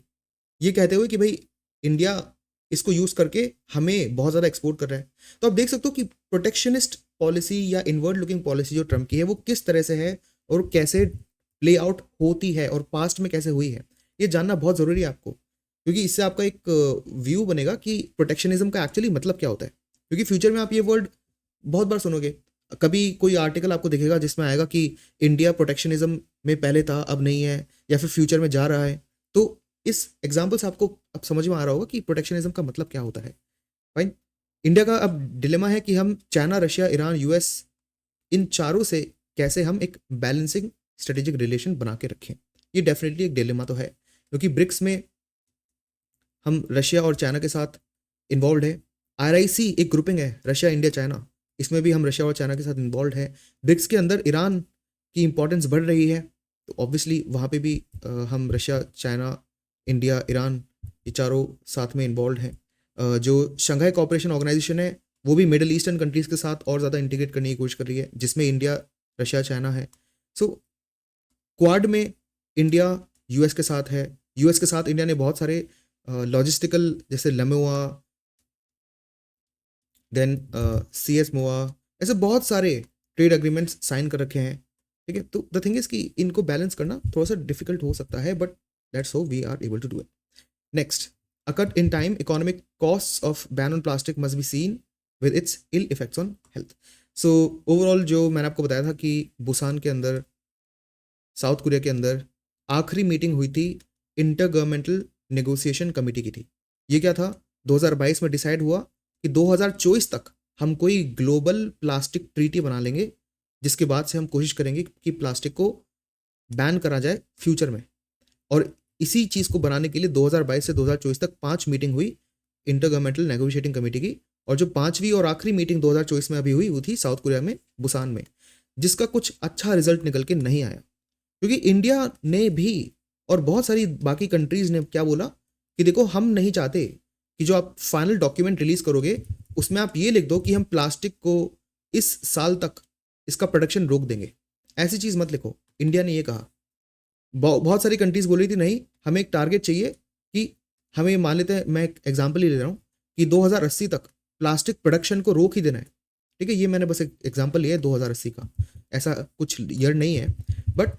ये कहते हुए कि भाई इंडिया इसको यूज करके हमें बहुत ज़्यादा एक्सपोर्ट कर रहा है। तो आप देख सकते हो कि प्रोटेक्शनिस्ट पॉलिसी या इनवर्ड लुकिंग पॉलिसी जो ट्रंप की है वो किस तरह से है और कैसे प्ले आउट होती है और पास्ट में कैसे हुई है, ये जानना बहुत ज़रूरी है आपको, क्योंकि इससे आपका एक व्यू बनेगा कि प्रोटेक्शनिज्म का एक्चुअली मतलब क्या होता है। क्योंकि फ्यूचर में आप ये वर्ड बहुत बार सुनोगे, कभी कोई आर्टिकल आपको दिखेगा जिसमें आएगा कि इंडिया प्रोटेक्शनिज्म में पहले था अब नहीं है, या फिर फ्यूचर में जा रहा है। तो इस एग्जाम्पल से आपको अब समझ में आ रहा होगा कि प्रोटेक्शनिज्म का मतलब क्या होता है। फाइन, इंडिया का अब डिलेमा है कि हम चाइना, रशिया, ईरान, यूएस, इन चारों से कैसे हम एक बैलेंसिंग स्ट्रेटेजिक रिलेशन बना के रखें। ये डेफिनेटली एक डिलेमा तो है, क्योंकि ब्रिक्स में हम रशिया और चाइना के साथ इन्वॉल्व है। आरआईसी एक ग्रुपिंग है, रशिया, इंडिया, चाइना, इसमें भी हम रशिया और चाइना के साथ इन्वॉल्व है। ब्रिक्स के अंदर ईरान की इंपॉर्टेंस बढ़ रही है, तो ऑब्वियसली वहाँ पे भी हम रशिया, चाइना, इंडिया, ईरान, ये चारों साथ में इन्वॉल्व हैं। जो शंघाई कोऑपरेशन ऑर्गेनाइजेशन है वो भी मिडल ईस्टर्न कंट्रीज़ के साथ और ज़्यादा इंटीग्रेट करने की कोशिश कर रही है, जिसमें इंडिया, रशिया, चाइना है। सो क्वाड में इंडिया यूएस के साथ है। यूएस के साथ इंडिया ने बहुत सारे लॉजिस्टिकल, जैसे लमेवा, देन सीएस मोआ, ऐसे बहुत सारे ट्रेड एग्रीमेंट्स साइन कर रखे हैं। ठीक है, तो द थिंग इज कि इनको बैलेंस करना थोड़ा सा डिफिकल्ट हो सकता है, but that's how we are able to do it. Next, A cut in time economic costs of ban on plastic must be seen with its ill effects on health. So overall जो मैंने आपको बताया था कि Busan के अंदर, south Korea के अंदर आखिरी मीटिंग हुई थी, इंटर गवर्नमेंटल नेगोशिएशन कमेटी की थी। ये क्या था, 2022 में डिसाइड हुआ कि 2024 तक हम कोई ग्लोबल प्लास्टिक ट्रीटी बना लेंगे, जिसके बाद से हम कोशिश करेंगे कि प्लास्टिक को बैन करा जाए फ्यूचर में। और इसी चीज़ को बनाने के लिए 2022 से 2024 तक 5 मीटिंग हुई इंटर गवर्नमेंटल नेगोशिएटिंग कमेटी की, और जो 5वीं और आखिरी मीटिंग 2024 में अभी हुई वो थी साउथ कोरिया में, बुसान में, जिसका कुछ अच्छा रिजल्ट निकल के नहीं आया। क्योंकि इंडिया ने भी और बहुत सारी बाकी कंट्रीज ने क्या बोला कि देखो, हम नहीं चाहते कि जो आप फाइनल डॉक्यूमेंट रिलीज करोगे उसमें आप ये लिख दो कि हम प्लास्टिक को इस साल तक इसका प्रोडक्शन रोक देंगे। ऐसी चीज़ मत लिखो। इंडिया ने ये कहा। बहुत सारी कंट्रीज बोल रही थी नहीं, हमें एक टारगेट चाहिए कि हमें, मान लेते हैं, मैं एक एग्जाम्पल ही ले रहा हूँ कि 2080 तक प्लास्टिक प्रोडक्शन को रोक ही देना है। ठीक है, ये मैंने बस एक एग्जाम्पल लिया है 2080 का, ऐसा कुछ ईयर नहीं है, बट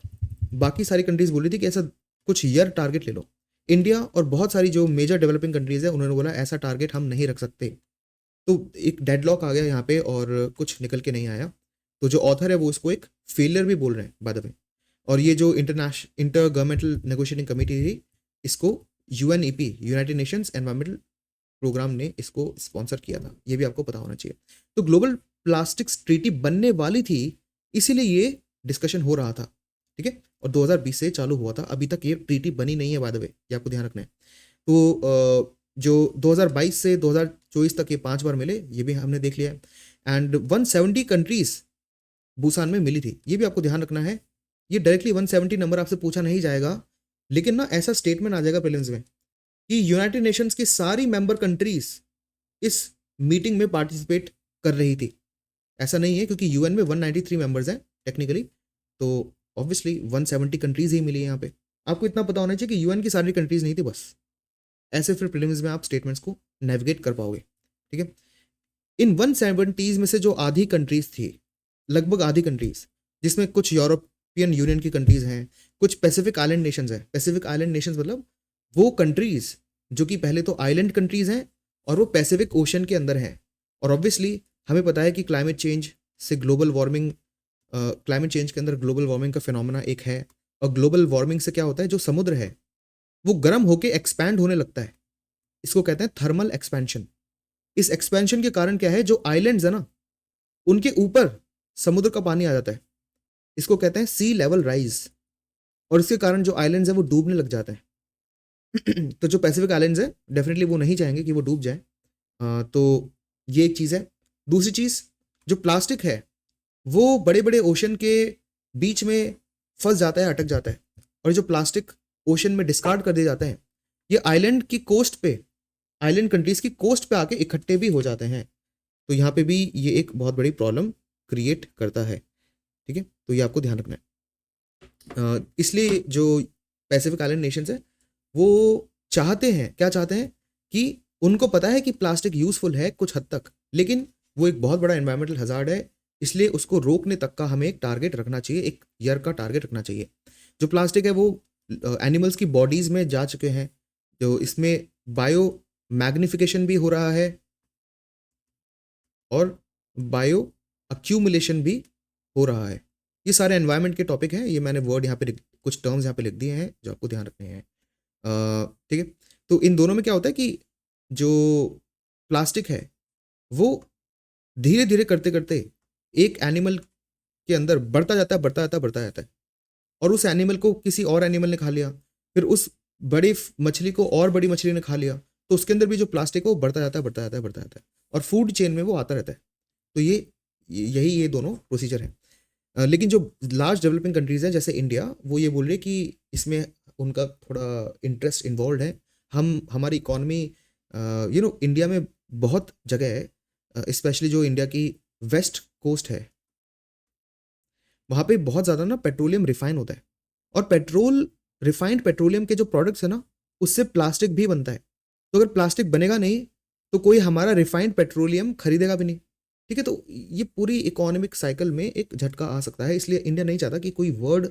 बाकी सारी कंट्रीज बोल रही थी कि ऐसा कुछ ईयर टारगेट ले लो। इंडिया और बहुत सारी जो मेजर डेवलपिंग कंट्रीज है उन्होंने बोला ऐसा टारगेट हम नहीं रख सकते। तो एक डेडलॉक आ गया यहाँ पे और कुछ निकल के नहीं आया। तो जो ऑथर है वो उसको एक फेलियर भी बोल रहे हैं बाय द वे। और ये जो इंटर गवर्नमेंटल नेगोशिएटिंग कमेटी थी, इसको UNEP, United Nations environmental programme ने इसको स्पॉन्सर किया था। ये भी आपको पता होना चाहिए। तो ग्लोबल प्लास्टिक्स ट्रीटी बनने वाली थी, इसीलिए ये डिस्कशन हो रहा था। ठीक है, और 2020 से चालू हुआ था, अभी तक ये ट्रीटी बनी नहीं है बाय द वे, ये आपको ध्यान रखना है। तो जो 2022 से 2024 तक ये 5 बार मिले, ये भी हमने देख लिया है। एंड 170 कंट्रीज बुसान में मिली थी, ये भी आपको ध्यान रखना है। ये डायरेक्टली 170 नंबर आपसे पूछा नहीं जाएगा, लेकिन ना ऐसा स्टेटमेंट आ जाएगा प्रीलिम्स में कि यूनाइटेड नेशंस की सारी मेंबर कंट्रीज इस मीटिंग में पार्टिसिपेट कर रही थी। ऐसा नहीं है, क्योंकि यूएन में 193 मेंबर्स हैं टेक्निकली, तो ऑब्वियसली 170 कंट्रीज ही मिली है यहाँ पे। आपको इतना पता होना चाहिए कि यूएन की सारी कंट्रीज नहीं थी बस। ऐसे फिर प्रीलिम्स में आप स्टेटमेंट्स को नेविगेट कर पाओगे। ठीक है, इन 170 में से जो आधी कंट्रीज थी, लगभग आधी कंट्रीज, जिसमें कुछ यूरोपियन यूनियन की कंट्रीज हैं, कुछ पैसिफिक आइलैंड नेशंस हैं। पैसिफिक आइलैंड नेशंस मतलब वो कंट्रीज जो कि पहले तो आइलैंड कंट्रीज हैं और वो पैसिफिक ओशन के अंदर हैं। और ऑब्वियसली हमें पता है कि क्लाइमेट चेंज से ग्लोबल वार्मिंग, क्लाइमेट चेंज के अंदर ग्लोबल वार्मिंग का फिनोमेना एक है। और ग्लोबल वार्मिंग से क्या होता है, जो समुद्र है वो गर्म होके एक्सपैंड होने लगता है। इसको कहते हैं थर्मल एक्सपेंशन। इस एक्सपेंशन के कारण क्या है, जो आइलैंड्स है ना, उनके ऊपर समुद्र का पानी आ जाता है। इसको कहते हैं सी लेवल राइज। और इसके कारण जो आइलैंड्स हैं वो डूबने लग जाते हैं। तो जो पैसिफिक आइलैंड्स हैं डेफिनेटली वो नहीं चाहेंगे कि वो डूब जाए। तो ये एक चीज़ है। दूसरी चीज़, जो प्लास्टिक है वो बड़े बड़े ओशन के बीच में फंस जाता है, अटक जाता है। और जो प्लास्टिक ओशन में डिस्कार्ड कर दिए जाते हैं, ये आइलैंड की कोस्ट पे, आइलैंड कंट्रीज की कोस्ट पे आके इकट्ठे भी हो जाते हैं। तो यहाँ पे भी ये एक बहुत बड़ी प्रॉब्लम क्रिएट करता है। ठीक है, तो ये आपको ध्यान रखना है। इसलिए जो पैसिफिक आइलैंड नेशंस है वो चाहते हैं, क्या चाहते हैं कि उनको पता है कि प्लास्टिक यूजफुल है कुछ हद तक, लेकिन वो एक बहुत बड़ा एनवायरमेंटल हजार्ड है, इसलिए उसको रोकने तक का हमें एक टारगेट रखना चाहिए, एक ईयर का टारगेट रखना चाहिए। जो प्लास्टिक है वो एनिमल्स की बॉडीज में जा चुके हैं, जो इसमें बायो मैग्निफिकेशन भी हो रहा है और बायो अक्यूमुलेशन भी हो रहा है। ये सारे एनवायरनमेंट के टॉपिक हैं। ये मैंने वर्ड यहाँ पे कुछ टर्म्स यहाँ पे लिख दिए हैं जो आपको ध्यान रखने हैं। ठीक है, तो इन दोनों में क्या होता है कि जो प्लास्टिक है वो धीरे धीरे करते करते एक एनिमल के अंदर बढ़ता जाता है, बढ़ता जाता है, बढ़ता जाता है, और उस एनिमल को किसी और एनिमल ने खा लिया, फिर उस बड़ी मछली को और बड़ी मछली ने खा लिया, तो उसके अंदर भी जो प्लास्टिक है वो बढ़ता जाता है, बढ़ता जाता है, बढ़ता जाता है, और फूड चेन में वो आता रहता है। तो ये दोनों प्रोसीजर हैं। लेकिन जो लार्ज डेवलपिंग कंट्रीज हैं जैसे इंडिया, वो ये बोल रहे कि इसमें उनका थोड़ा इंटरेस्ट इन्वॉल्व है। हमारी इकॉनमी, इंडिया में बहुत जगह है, स्पेशली जो इंडिया की वेस्ट कोस्ट है, वहाँ पे बहुत ज़्यादा ना पेट्रोलियम रिफाइन होता है, और रिफाइंड पेट्रोलियम के जो प्रोडक्ट्स है ना, उससे प्लास्टिक भी बनता है। तो अगर प्लास्टिक बनेगा नहीं तो कोई हमारा रिफाइंड पेट्रोलियम खरीदेगा भी नहीं। ठीक है, तो ये पूरी इकोनॉमिक साइकिल में एक झटका आ सकता है। इसलिए इंडिया नहीं चाहता कि कोई वर्ड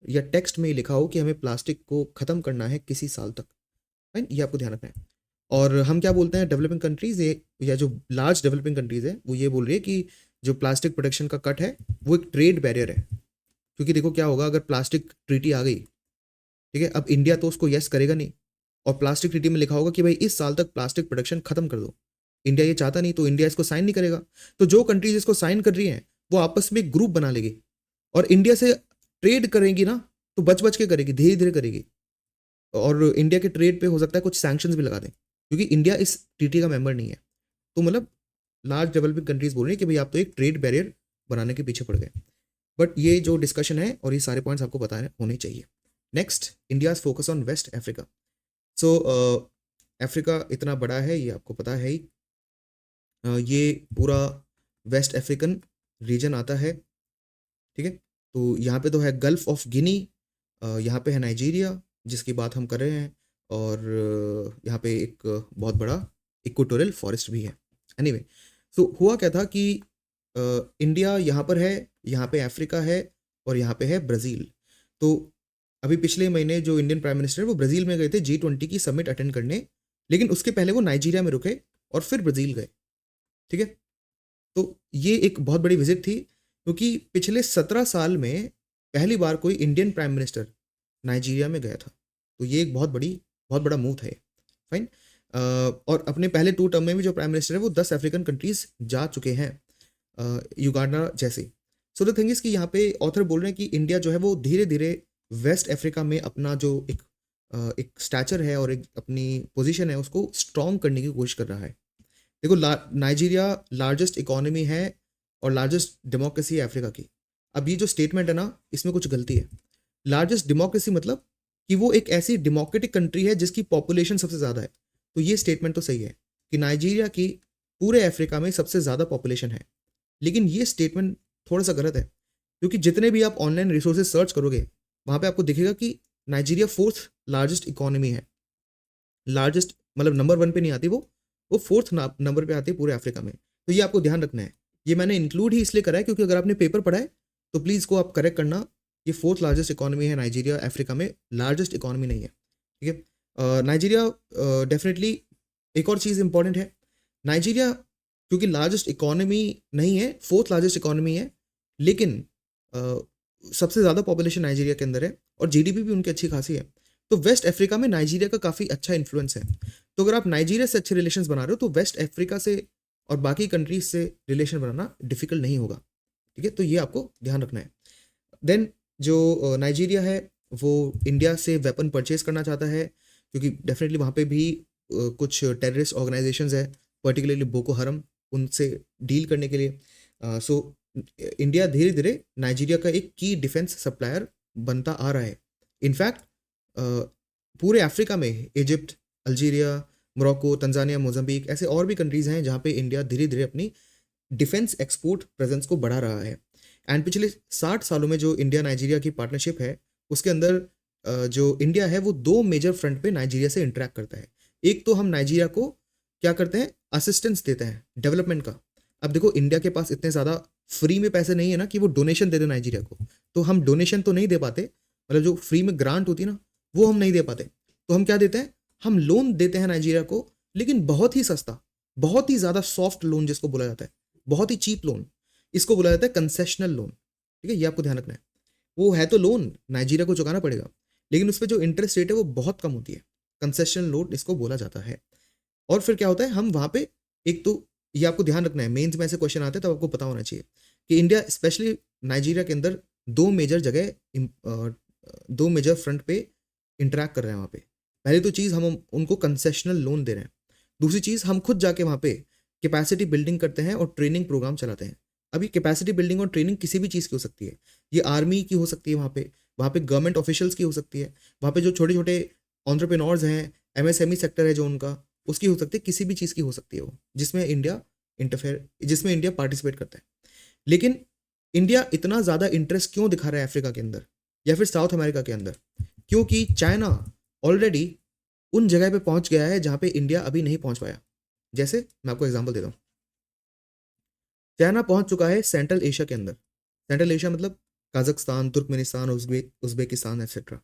या टेक्स्ट में ही लिखा हो कि हमें प्लास्टिक को ख़त्म करना है किसी साल तक। फाइन, ये आपको ध्यान रखना है। और हम क्या बोलते हैं डेवलपिंग कंट्रीज, ये या जो लार्ज डेवलपिंग कंट्रीज है वो ये बोल रही है कि जो प्लास्टिक प्रोडक्शन का कट है वो एक ट्रेड बैरियर है। क्योंकि देखो क्या होगा अगर प्लास्टिक ट्रीटी आ गई, ठीक है, अब इंडिया तो उसको यस करेगा नहीं, और प्लास्टिक ट्रीटी में लिखा होगा कि भाई इस साल तक प्लास्टिक प्रोडक्शन खत्म कर दो। इंडिया ये चाहता नहीं, तो इंडिया इसको साइन नहीं करेगा। तो जो कंट्रीज इसको साइन कर रही हैं वो आपस में एक ग्रुप बना लेगी और इंडिया से ट्रेड करेंगी ना, तो बच बच के करेगी, धीरे धीरे करेगी। और इंडिया के ट्रेड पे हो सकता है कुछ सैंक्शंस भी लगा दें, क्योंकि इंडिया इस ट्रीटी का मेंबर नहीं है। तो मतलब लार्ज डेवलपिंग कंट्रीज बोल रही हैं कि भाई आप तो एक ट्रेड बैरियर बनाने के पीछे पड़ गए। बट ये जो डिस्कशन है और ये सारे पॉइंट्स आपको पता होने चाहिए। Next, India's focus on West Africa. So Africa इतना बड़ा है ये आपको पता है ही। ये पूरा वेस्ट अफ्रीकन रीजन आता है, ठीक है। तो यहाँ पे तो है गल्फ ऑफ गिनी, यहाँ पे है नाइजीरिया जिसकी बात हम कर रहे हैं, और यहाँ पे एक बहुत बड़ा इक्वेटोरियल फॉरेस्ट भी है। एनीवे, तो हुआ क्या था कि इंडिया यहाँ पर है, यहाँ पे अफ्रीका है, और यहाँ पे है ब्राज़ील। तो अभी पिछले महीने जो इंडियन प्राइम मिनिस्टर है वो ब्राज़ील में गए थे G20 की समिट अटेंड करने, लेकिन उसके पहले वो नाइजीरिया में रुके और फिर ब्राज़ील गए, ठीक है। तो ये एक बहुत बड़ी विजिट थी, क्योंकि पिछले 17 साल में पहली बार कोई इंडियन प्राइम मिनिस्टर नाइजीरिया में गया था। तो ये एक बहुत बड़ा मूव था ये। फाइन। और अपने पहले 2 टर्म में भी जो प्राइम मिनिस्टर है वो 10 अफ्रीकन कंट्रीज जा चुके हैं, युगांडा जैसे। सो द थिंग इज कि यहाँ पे ऑथर बोल रहे हैं कि इंडिया जो है वो धीरे धीरे वेस्ट अफ्रीका में अपना जो एक स्टैचर है और एक अपनी पोजीशन है उसको स्ट्रॉन्ग करने की कोशिश कर रहा है। देखो नाइजीरिया लार्जेस्ट इकोनॉमी है और लार्जेस्ट डेमोक्रेसी है अफ्रीका की। अब ये जो स्टेटमेंट है ना, इसमें कुछ गलती है। लार्जेस्ट डेमोक्रेसी मतलब कि वो एक ऐसी डेमोक्रेटिक कंट्री है जिसकी पॉपुलेशन सबसे ज़्यादा है। तो ये स्टेटमेंट तो सही है कि नाइजीरिया की पूरे अफ्रीका में सबसे ज़्यादा पॉपुलेशन है, लेकिन ये स्टेटमेंट थोड़ा सा गलत है, क्योंकि जितने भी आप ऑनलाइन रिसोर्सेज सर्च करोगे वहाँ पे आपको दिखेगा कि नाइजीरिया 4th लार्जेस्ट इकोनॉमी है। लार्जेस्ट मतलब नंबर 1 पे नहीं आती वो 4th नंबर पे आती है पूरे अफ्रीका में। तो ये आपको ध्यान रखना है। ये मैंने इंक्लूड ही इसलिए करा है क्योंकि अगर आपने पेपर पढ़ा है तो प्लीज़ इसको आप करेक्ट करना। ये 4th लार्जेस्ट इकोनॉमी है नाइजीरिया, अफ्रीका में लार्जेस्ट इकोनॉमी नहीं है, ठीक है। नाइजीरिया डेफिनेटली, एक और चीज़ इंपॉर्टेंट है, नाइजीरिया क्योंकि लार्जेस्ट इकोनॉमी नहीं है, 4th लार्जेस्ट इकोनॉमी है, लेकिन सबसे ज़्यादा पॉपुलेशन नाइजीरिया के अंदर है और जीडीपी भी उनकी अच्छी खासी है। तो वेस्ट अफ्रीका में नाइजीरिया का काफ़ी अच्छा इन्फ्लुएंस है। तो अगर आप नाइजीरिया से अच्छे रिलेशंस बना रहे हो तो वेस्ट अफ्रीका से और बाकी कंट्रीज से रिलेशन बनाना डिफिकल्ट नहीं होगा, ठीक है। तो ये आपको ध्यान रखना है। देन जो नाइजीरिया है वो इंडिया से वेपन परचेज करना चाहता है, क्योंकि डेफिनेटली वहाँ पे भी कुछ टेररिस्ट ऑर्गेनाइजेशंस है, पर्टिकुलरली बोको हरम, उनसे डील करने के लिए। सो इंडिया धीरे धीरे नाइजीरिया का एक की डिफेंस सप्लायर बनता आ रहा है। इनफैक्ट पूरे अफ्रीका में Egypt, Algeria, Morocco, Tanzania, Mozambique, ऐसे और भी कंट्रीज़ हैं जहाँ पे इंडिया धीरे धीरे अपनी डिफेंस एक्सपोर्ट प्रेजेंस को बढ़ा रहा है। एंड पिछले 60 सालों में जो इंडिया नाइजीरिया की पार्टनरशिप है उसके अंदर जो इंडिया है वो 2 मेजर फ्रंट पे नाइजीरिया से इंटरेक्ट करता है। एक तो हम नाइजीरिया को क्या करते हैं, असिस्टेंस देते हैं डेवलपमेंट का। अब देखो इंडिया के पास इतने ज़्यादा फ्री में पैसे नहीं है ना कि वो डोनेशन दे दे नाइजीरिया को, तो हम डोनेशन तो नहीं दे पाते, मतलब जो फ्री में ग्रांट होती है ना वो हम नहीं दे पाते। तो हम क्या देते हैं, हम लोन देते हैं नाइजीरिया को, लेकिन बहुत ही सस्ता, बहुत ही ज़्यादा सॉफ्ट लोन जिसको बोला जाता है, बहुत ही चीप लोन, इसको बोला जाता है कंसेशनल लोन, ठीक है। ये आपको ध्यान रखना है। वो है तो लोन नाइजीरिया को चुकाना पड़ेगा, लेकिन उस पर जो इंटरेस्ट रेट है वो बहुत कम होती है, कंसेशनल लोन इसको बोला जाता है। और फिर क्या होता है, हम वहाँ पे एक तो ये आपको ध्यान रखना है, मेंस में ऐसे क्वेश्चन आते हैं तब आपको पता होना चाहिए कि इंडिया स्पेशली नाइजीरिया के अंदर 2 मेजर जगह 2 मेजर फ्रंट पे इंटरेक्ट कर रहे हैं वहाँ पे। पहली तो चीज़ हम उनको कंसेशनल लोन दे रहे हैं, दूसरी चीज़ हम खुद जाके वहाँ पे कैपेसिटी बिल्डिंग करते हैं और ट्रेनिंग प्रोग्राम चलाते हैं। अभी कैपेसिटी बिल्डिंग और ट्रेनिंग किसी भी चीज़ की हो सकती है, ये आर्मी की हो सकती है, वहाँ पे गवर्नमेंट ऑफिशियल्स की हो सकती है, वहाँ पे जो छोटे छोटे एंटरप्रेन्योर्स हैं, एमएसएमई सेक्टर है जो उनका, उसकी हो सकती है, किसी भी चीज़ की हो सकती है वो, जिसमें इंडिया पार्टिसिपेट करता है। लेकिन इंडिया इतना ज़्यादा इंटरेस्ट क्यों दिखा रहा है अफ्रीका के अंदर या फिर साउथ अमेरिका के अंदर, क्योंकि चाइना ऑलरेडी उन जगह पे पहुंच गया है जहाँ पे इंडिया अभी नहीं पहुंच पाया। जैसे मैं आपको एग्जांपल देता हूँ, चाइना पहुंच चुका है सेंट्रल एशिया के अंदर। सेंट्रल एशिया मतलब Kazakhstan, Turkmenistan, Uzbekistan etcetera.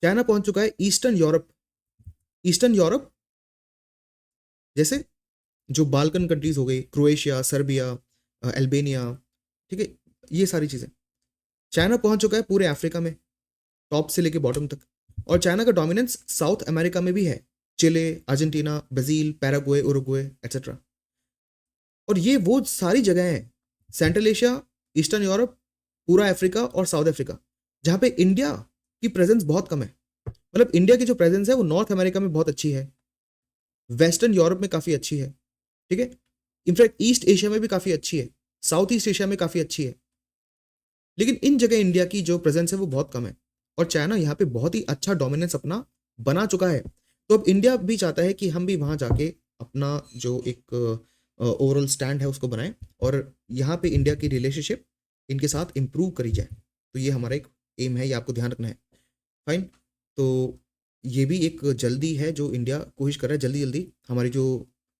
China पहुंच चुका है ईस्टर्न यूरोप। ईस्टर्न यूरोप जैसे जो बाल्कन कंट्रीज हो गई, क्रोएशिया, सर्बिया, अल्बानिया, ठीक है, ये सारी चीज़ें। चाइना पहुंच चुका है पूरे अफ्रीका में, टॉप से लेके बॉटम तक। और चाइना का डोमिनेंस साउथ अमेरिका में भी है, Chile, Argentina, Brazil, Paraguay, Uruguay etcetera. और ये वो सारी जगह हैं, सेंट्रल एशिया, ईस्टर्न यूरोप, पूरा अफ्रीका और साउथ अफ्रीका, जहाँ पे इंडिया की प्रेजेंस बहुत कम है। मतलब इंडिया की जो प्रेजेंस है वो नॉर्थ अमेरिका में बहुत अच्छी है, वेस्टर्न यूरोप में काफ़ी अच्छी है, ठीक है, इनफैक्ट ईस्ट एशिया में भी काफ़ी अच्छी है, साउथ ईस्ट एशिया में काफ़ी अच्छी है। लेकिन इन जगह इंडिया की जो प्रेजेंस है वो बहुत कम है, और चाइना यहाँ पे बहुत ही अच्छा डोमिनेंस अपना बना चुका है। तो अब इंडिया भी चाहता है कि हम भी वहाँ जाके अपना जो एक ओवरऑल स्टैंड है उसको बनाएं, और यहाँ पे इंडिया की रिलेशनशिप इनके साथ इम्प्रूव करी जाए। तो ये हमारा एक एम है, ये आपको ध्यान रखना है। फाइन। तो ये भी एक जल्दी है जो इंडिया कोशिश कर रहा है, जल्दी जल्दी हमारी जो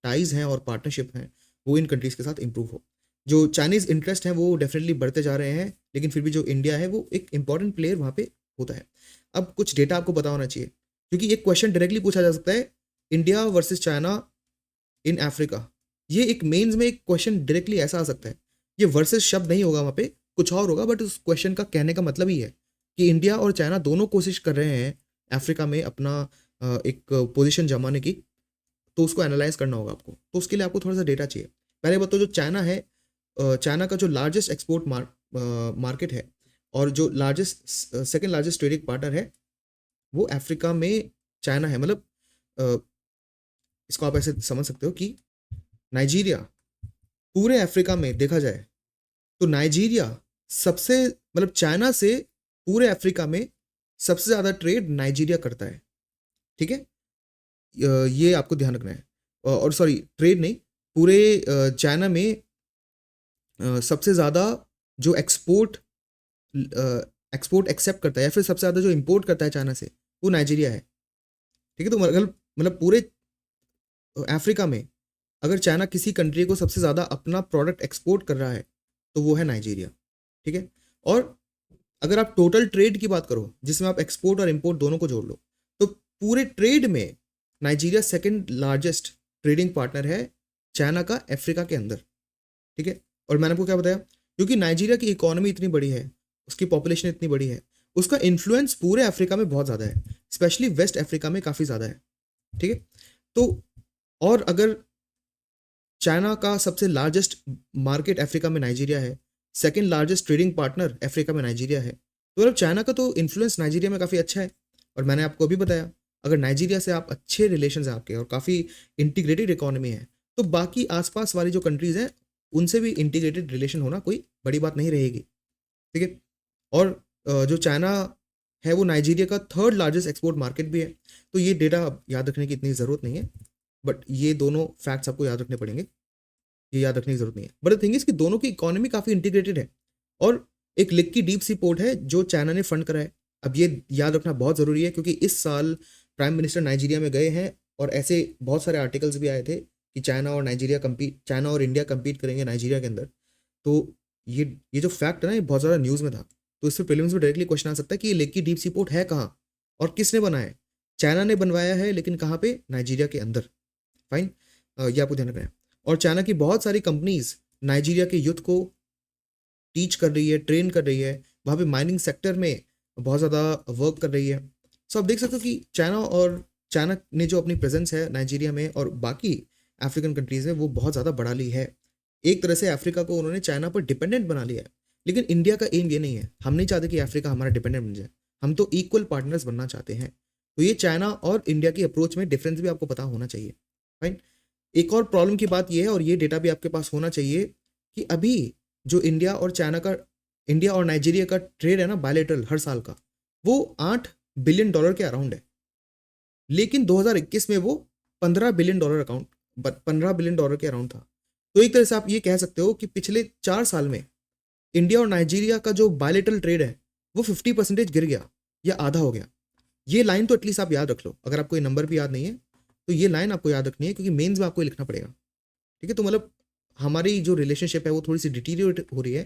टाइज हैं और पार्टनरशिप हैं वो इन कंट्रीज़ के साथ इम्प्रूव हो। जो चाइनीज़ इंटरेस्ट हैं वो डेफिनेटली बढ़ते जा रहे हैं, लेकिन फिर भी जो इंडिया है वो एक इंपॉर्टेंट प्लेयर वहाँ पे होता है। अब कुछ डेटा आपको पता होना चाहिए, क्योंकि एक क्वेश्चन डायरेक्टली पूछा जा सकता है, India versus China in Africa. ये एक मेंस में एक क्वेश्चन डायरेक्टली ऐसा आ सकता है। ये वर्सेस शब्द नहीं होगा, वहाँ पे कुछ और होगा, बट उस क्वेश्चन का कहने का मतलब ही है कि इंडिया और चाइना दोनों कोशिश कर रहे हैं अफ्रीका में अपना एक पोजीशन जमाने की। तो उसको एनालाइज करना होगा आपको, तो उसके लिए आपको थोड़ा सा डेटा चाहिए। पहले बात तो जो चाइना है, चाइना का जो लार्जेस्ट एक्सपोर्ट मार्केट है और जो largest second largest trading partner है वो अफ्रीका में चाइना है। मतलब अ, इसको आप ऐसे समझ सकते हो कि नाइजीरिया, पूरे अफ्रीका में देखा जाए तो नाइजीरिया सबसे, मतलब चाइना से पूरे अफ्रीका में सबसे ज़्यादा ट्रेड नाइजीरिया करता है, ठीक है। ये आपको ध्यान रखना है। और सॉरी, ट्रेड नहीं, पूरे चाइना में सबसे ज़्यादा जो एक्सपोर्ट एक्सेप्ट करता है या फिर सबसे ज़्यादा जो इंपोर्ट करता है चाइना से, वो नाइजीरिया है, ठीक है। तो मतलब पूरे अफ्रीका में अगर चाइना किसी कंट्री को सबसे ज़्यादा अपना प्रोडक्ट एक्सपोर्ट कर रहा है तो वो है नाइजीरिया, ठीक है। और अगर आप टोटल ट्रेड की बात करो जिसमें आप एक्सपोर्ट और इंपोर्ट दोनों को जोड़ लो, तो पूरे ट्रेड में Nigeria second largest trading partner है चाइना का अफ्रीका के अंदर, ठीक है। और मैंने आपको क्या बताया, क्योंकि नाइजीरिया की इकोनॉमी इतनी बड़ी है, उसकी पॉपुलेशन इतनी बड़ी है, उसका इन्फ्लुएंस पूरे अफ्रीका में बहुत ज़्यादा है, स्पेशली वेस्ट अफ्रीका में काफ़ी ज़्यादा है, ठीक है। तो और अगर चाइना का सबसे लार्जेस्ट मार्केट अफ्रीका में नाइजीरिया है, second largest trading partner Africa में नाइजीरिया है, तो मतलब चाइना का तो इन्फ्लुएंस नाइजीरिया में काफ़ी अच्छा है। और मैंने आपको अभी बताया, अगर नाइजीरिया से आप अच्छे रिलेशन हैं आपके और काफ़ी इंटीग्रेटेड इकोनॉमी है, तो बाकी आसपास वाली जो कंट्रीज़ हैं उनसे भी इंटीग्रेटेड रिलेशन होना कोई बड़ी बात नहीं रहेगी, ठीक है। और जो चाइना है वो नाइजीरिया का थर्ड लार्जेस्ट एक्सपोर्ट मार्केट भी है। तो ये डेटा याद रखने की इतनी ज़रूरत नहीं है, बट ये दोनों फैक्ट्स आपको याद रखने पड़ेंगे, ये याद रखने की जरूरत नहीं है। बट द थिंग इज कि दोनों की इकोनॉमी काफ़ी इंटीग्रेटेड है, और एक लिक्की डीप सी पोर्ट है जो चाइना ने फंड करा है। अब ये याद रखना बहुत ज़रूरी है, क्योंकि इस साल प्राइम मिनिस्टर नाइजीरिया में गए हैं और ऐसे बहुत सारे आर्टिकल्स भी आए थे कि चाइना और इंडिया कंपीट करेंगे नाइजीरिया के अंदर। तो ये जो फैक्ट है ना, ये बहुत ज़्यादा न्यूज़ में था। तो इससे प्रीलिम्स में डायरेक्टली क्वेश्चन आ सकता है कि ये लिक्की डीप सी पोर्ट है कहाँ और किसने बनाया है। चाइना ने बनवाया है, लेकिन कहाँ पे? नाइजीरिया के अंदर। फाइन। ये आपको ध्यान रखना है। और चाइना की बहुत सारी कंपनीज नाइजीरिया के यूथ को टीच कर रही है, ट्रेन कर रही है, वहाँ पे माइनिंग सेक्टर में बहुत ज़्यादा वर्क कर रही है। सो आप देख सकते हो कि चाइना ने जो अपनी प्रेजेंस है नाइजीरिया में और बाकी अफ्रीकन कंट्रीज़ में वो बहुत ज़्यादा बढ़ा ली है। एक तरह से अफ्रीका को उन्होंने चाइना पर डिपेंडेंट बना लिया है। लेकिन इंडिया का एम ये नहीं है, हम नहीं चाहते कि अफ्रीका हमारा डिपेंडेंट बन जाए, हम तो इक्वल पार्टनर्स बनना चाहते हैं। तो ये चाइना और इंडिया की अप्रोच में डिफरेंस भी आपको पता होना चाहिए। फाइन। एक और प्रॉब्लम की बात यह है, और ये डेटा भी आपके पास होना चाहिए, कि अभी जो इंडिया और नाइजीरिया का ट्रेड है ना, बायलैटरल हर साल का, वो $8 बिलियन के अराउंड है। लेकिन 2021 में वो $15 बिलियन के अराउंड था। तो एक तरह से आप ये कह सकते हो कि पिछले 4 साल में इंडिया और नाइजीरिया का जो बायलैटरल ट्रेड है वो 50% गिर गया या आधा हो गया। ये लाइन तो एटलीस्ट आप याद रख लो। अगर आपको ये नंबर भी याद नहीं है तो ये लाइन आपको याद रखनी है, क्योंकि मेंस में आपको ये लिखना पड़ेगा, ठीक है। तो मतलब हमारी जो रिलेशनशिप है वो थोड़ी सी डिटीरियोरेट हो रही है,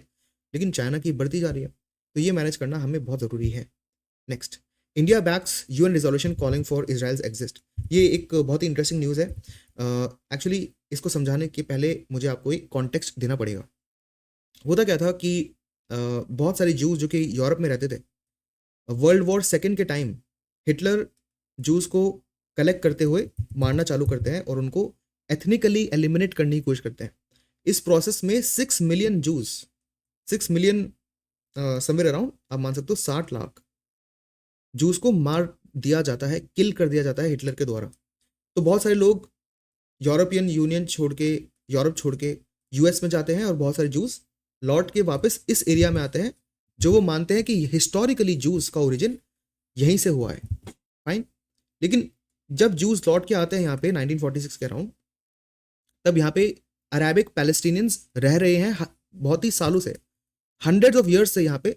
लेकिन चाइना की बढ़ती जा रही है। तो ये मैनेज करना हमें बहुत ज़रूरी है। Next, India backs UN resolution calling for Israel's exist. ये एक बहुत ही इंटरेस्टिंग न्यूज़ है। एक्चुअली इसको समझाने के पहले मुझे आपको एक कॉन्टेक्स्ट देना पड़ेगा। होता क्या था कि बहुत सारे जूस जो कि यूरोप में रहते थे, वर्ल्ड वॉर सेकेंड के टाइम हिटलर जूस को कलेक्ट करते हुए मारना चालू करते हैं और उनको एथनिकली एलिमिनेट करने की कोशिश करते हैं। इस प्रोसेस में 6 million juice, 6 million somewhere around आप मान सकते हो 60 लाख जूस को मार दिया जाता है, किल कर दिया जाता है हिटलर के द्वारा। तो बहुत सारे लोग यूरोपियन यूनियन छोड़ के, यूरोप छोड़ के यूएस में जाते हैं और बहुत सारे जूस लौट के वापस इस एरिया में आते हैं जो वो मानते हैं कि हिस्टोरिकली जूस का ओरिजिन यहीं से हुआ है। फाइन। लेकिन जब जूस लौट के आते हैं यहाँ पे 1946 के अराउंड, तब यहाँ पे अरेबिक पैलेस्टीनियंस रह रहे हैं बहुत ही सालों से, हंड्रेड्स ऑफ ईयर्स से यहाँ पे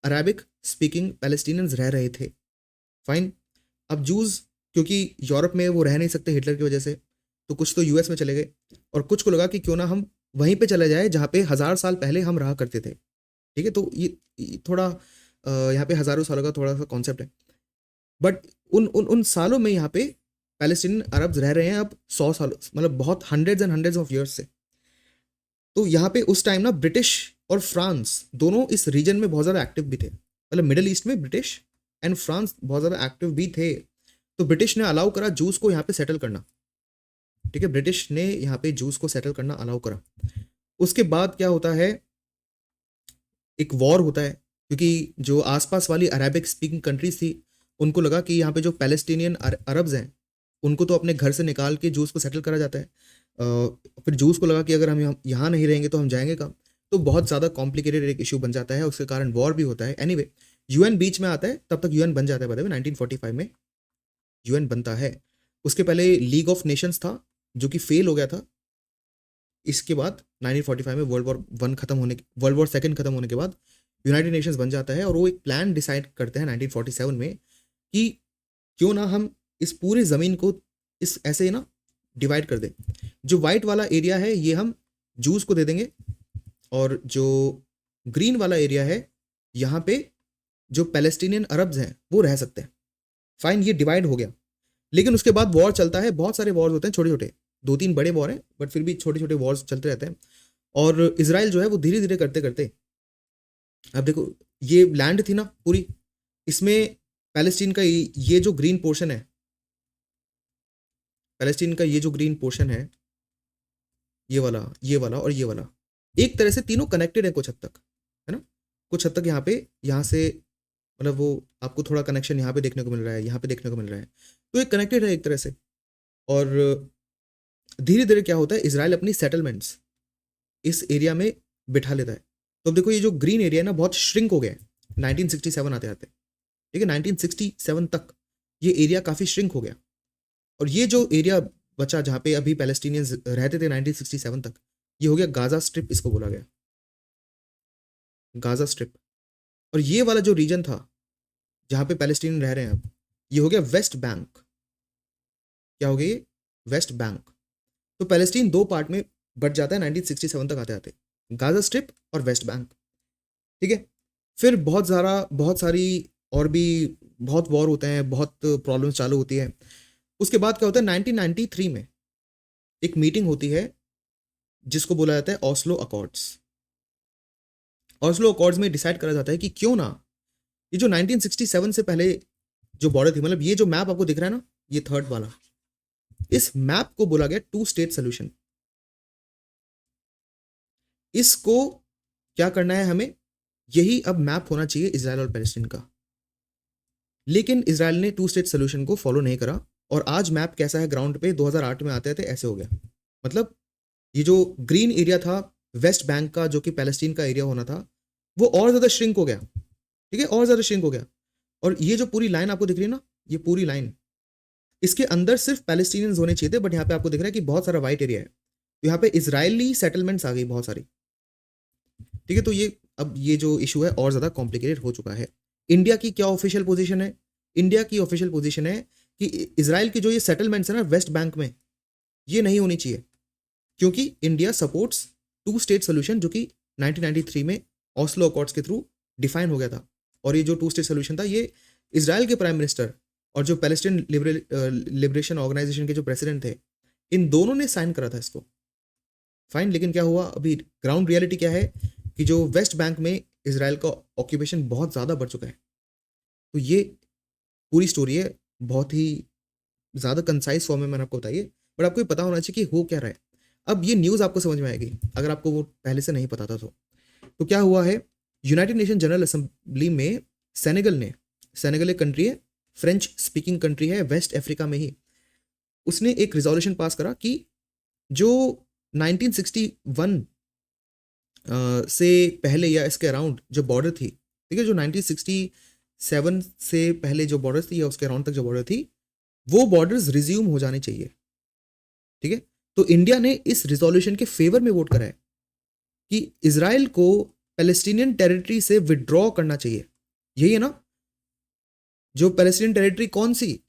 अरेबिक स्पीकिंग पैलेस्टीनियंस रह रहे थे। फाइन। अब जूस क्योंकि यूरोप में वो रह नहीं सकते हिटलर की वजह से, तो कुछ तो यूएस में चले गए और कुछ को लगा कि क्यों ना हम वहीं पे चले जाए जहाँ पे 1000 साल पहले हम रहा करते थे। ठीक है, तो ये थोड़ा यहाँ पे हज़ारों सालों का थोड़ा सा कॉन्सेप्ट है, बट उन सालों में यहाँ पे पैलेस्टीनियन अरब्स रह रहे हैं अब 100 साल, मतलब बहुत hundreds and hundreds of years से। तो यहाँ पे उस टाइम ना ब्रिटिश और फ्रांस दोनों इस रीजन में बहुत ज़्यादा एक्टिव भी थे, मतलब मिडल ईस्ट में ब्रिटिश एंड फ्रांस बहुत ज़्यादा एक्टिव भी थे। तो ब्रिटिश ने अलाउ करा जूस को यहाँ पे सेटल करना। ठीक है, ब्रिटिश ने यहाँ पे जूस को सेटल करना अलाउ करा। उसके बाद क्या होता है, एक वॉर होता है, क्योंकि जो आसपास वाली अरेबिक स्पीकिंग कंट्रीज थी उनको लगा कि यहाँ पे जो पैलेस्टीनियन अरब्स हैं उनको तो अपने घर से निकाल के जूस को सेटल करा जाता है। फिर जूस को लगा कि अगर हम यहाँ नहीं रहेंगे तो हम जाएंगे कहाँ। तो बहुत ज़्यादा कॉम्प्लिकेटेड एक इशू बन जाता है, उसके कारण वॉर भी होता है। एनीवे, यूएन बीच में आता है, तब तक यूएन बन जाता है। बताइए 1945 में यूएन बनता है। उसके पहले लीग ऑफ नेशंस था जो कि फेल हो गया था। इसके बाद 1945 में वर्ल्ड वॉर सेकंड खत्म होने के बाद यूनाइटेड नेशंस बन जाता है और वो एक प्लान डिसाइड करते हैं 1947 में कि क्यों ना हम इस पूरी ज़मीन को इस ऐसे ना डिवाइड कर दें। जो वाइट वाला एरिया है ये हम जूस को दे देंगे और जो ग्रीन वाला एरिया है यहाँ पे जो पैलेस्टीनियन अरब्स हैं वो रह सकते हैं। फाइन, ये डिवाइड हो गया। लेकिन उसके बाद वॉर चलता है, बहुत सारे वॉर्स होते हैं, छोटे छोटे, 2-3 बड़े वॉर हैं बट फिर भी छोटे छोटे वॉर्स चलते रहते हैं। और इसराइल जो है वो धीरे धीरे करते करते, अब देखो ये लैंड थी ना पूरी, इसमें पैलेस्टीन का ये जो ग्रीन पोर्शन है, पैलेस्टीन का ये जो ग्रीन पोर्शन है, ये वाला और ये वाला, एक तरह से तीनों कनेक्टेड है कुछ हद तक, है ना। कुछ हद तक यहाँ से मतलब वो आपको थोड़ा कनेक्शन यहाँ पे देखने को मिल रहा है, यहाँ पे देखने को मिल रहा है, तो ये कनेक्टेड है एक तरह से। और धीरे धीरे क्या होता है, इसराइल अपनी सेटलमेंट्स इस एरिया में बिठा लेता है। तो अब देखो ये जो ग्रीन एरिया है ना बहुत श्रिंक हो गया है 1967 आते आते। ठीक है, 1967 तक ये एरिया काफ़ी श्रिंक हो गया और ये जो एरिया बचा जहाँ पे अभी पैलेस्टीनियंस रहते थे 1967 तक, ये हो गया गाजा स्ट्रिप, इसको बोला गया गाजा स्ट्रिप। और ये वाला जो रीजन था जहाँ पे पैलेस्टीनियन रह रहे हैं अब, ये हो गया वेस्ट बैंक। क्या हो गया ये? West Bank. तो पैलेस्टीन 2 पार्ट में बट जाता है 1967 तक आते आते, गाजा स्ट्रिप और वेस्ट बैंक। ठीक है, फिर बहुत सारी और भी बहुत वॉर होते हैं, बहुत प्रॉब्लम्स चालू होती है। उसके बाद क्या होता है, 1993 में एक मीटिंग होती है जिसको बोला जाता है ऑस्लो अकॉर्ड्स। ऑस्लो अकॉर्ड्स में डिसाइड करा जाता है कि क्यों ना ये जो 1967 से पहले जो बॉर्डर थी, मतलब ये जो मैप आपको दिख रहा है ना, ये थर्ड वाला, इस मैप को बोला गया 2 स्टेट सोल्यूशन। इसको क्या करना है हमें, यही अब मैप होना चाहिए इजराइल और पैलेस्टीन का। लेकिन इजराइल ने 2 स्टेट सोल्यूशन को फॉलो नहीं करा और आज मैप कैसा है ग्राउंड पे 2008 में आते थे ऐसे हो गया। मतलब ये जो ग्रीन एरिया था वेस्ट बैंक का जो कि पैलेस्टीन का एरिया होना था, वो और ज़्यादा श्रिंक हो गया। ठीक है, और ज़्यादा श्रिंक हो गया। और ये जो पूरी लाइन आपको दिख रही है ना, ये पूरी लाइन, इसके अंदर सिर्फ पैलेस्टीनियंस होने चाहिए थे, बट यहाँ पे आपको दिख रहा है कि बहुत सारा वाइट एरिया है, तो यहाँ पे इजरायली सेटलमेंट्स आ गई बहुत सारी। ठीक है, तो ये अब ये जो इशू है और ज़्यादा कॉम्प्लिकेटेड हो चुका है। इंडिया की क्या ऑफिशियल पोजीशन है? इंडिया की ऑफिशियल पोजीशन है कि इजराइल की जो ये सेटलमेंट्स है ना वेस्ट बैंक में, ये नहीं होनी चाहिए, क्योंकि इंडिया सपोर्ट्स 2 स्टेट सोल्यूशन जो कि 1993 में ऑस्लो अकॉर्ड्स के थ्रू डिफाइन हो गया था। और ये जो 2 स्टेट सोल्यूशन था, ये इजराइल के प्राइम मिनिस्टर और जो पैलेस्टीन लिबरेशन ऑर्गेनाइजेशन के जो प्रेसिडेंट थे, इन दोनों ने साइन करा था इसको, फाइन। लेकिन क्या हुआ, अभी ग्राउंड रियलिटी क्या है कि जो वेस्ट बैंक में इसराइल का ऑक्यूपेशन बहुत ज़्यादा बढ़ चुका है। तो ये पूरी स्टोरी है, बहुत ही ज़्यादा कंसाइज फॉर्म में मैंने आपको बताई है, बट आपको ये पता होना चाहिए कि हो क्या रहा है। अब ये न्यूज़ आपको समझ में आएगी अगर आपको वो पहले से नहीं पता था तो क्या हुआ है, यूनाइटेड नेशन जनरल असेंबली में सेनेगल एक कंट्री है, फ्रेंच स्पीकिंग कंट्री है, वेस्ट अफ्रीका में ही, उसने एक रिजोल्यूशन पास करा कि जो 1961 से पहले या इसके अराउंड जो बॉर्डर थी, ठीक है, जो 1967 से पहले जो बॉर्डर थी या उसके अराउंड तक जो बॉर्डर थी, वो बॉर्डर्स रिज्यूम हो जाने चाहिए, ठीक है। तो इंडिया ने इस रिजोल्यूशन के फेवर में वोट करा है कि इसराइल को पैलेस्टीनियन टेरिटरी से विड्रॉ करना चाहिए। यही है ना, जो पैलेस्टीनियन टेरिटरी कौन सी,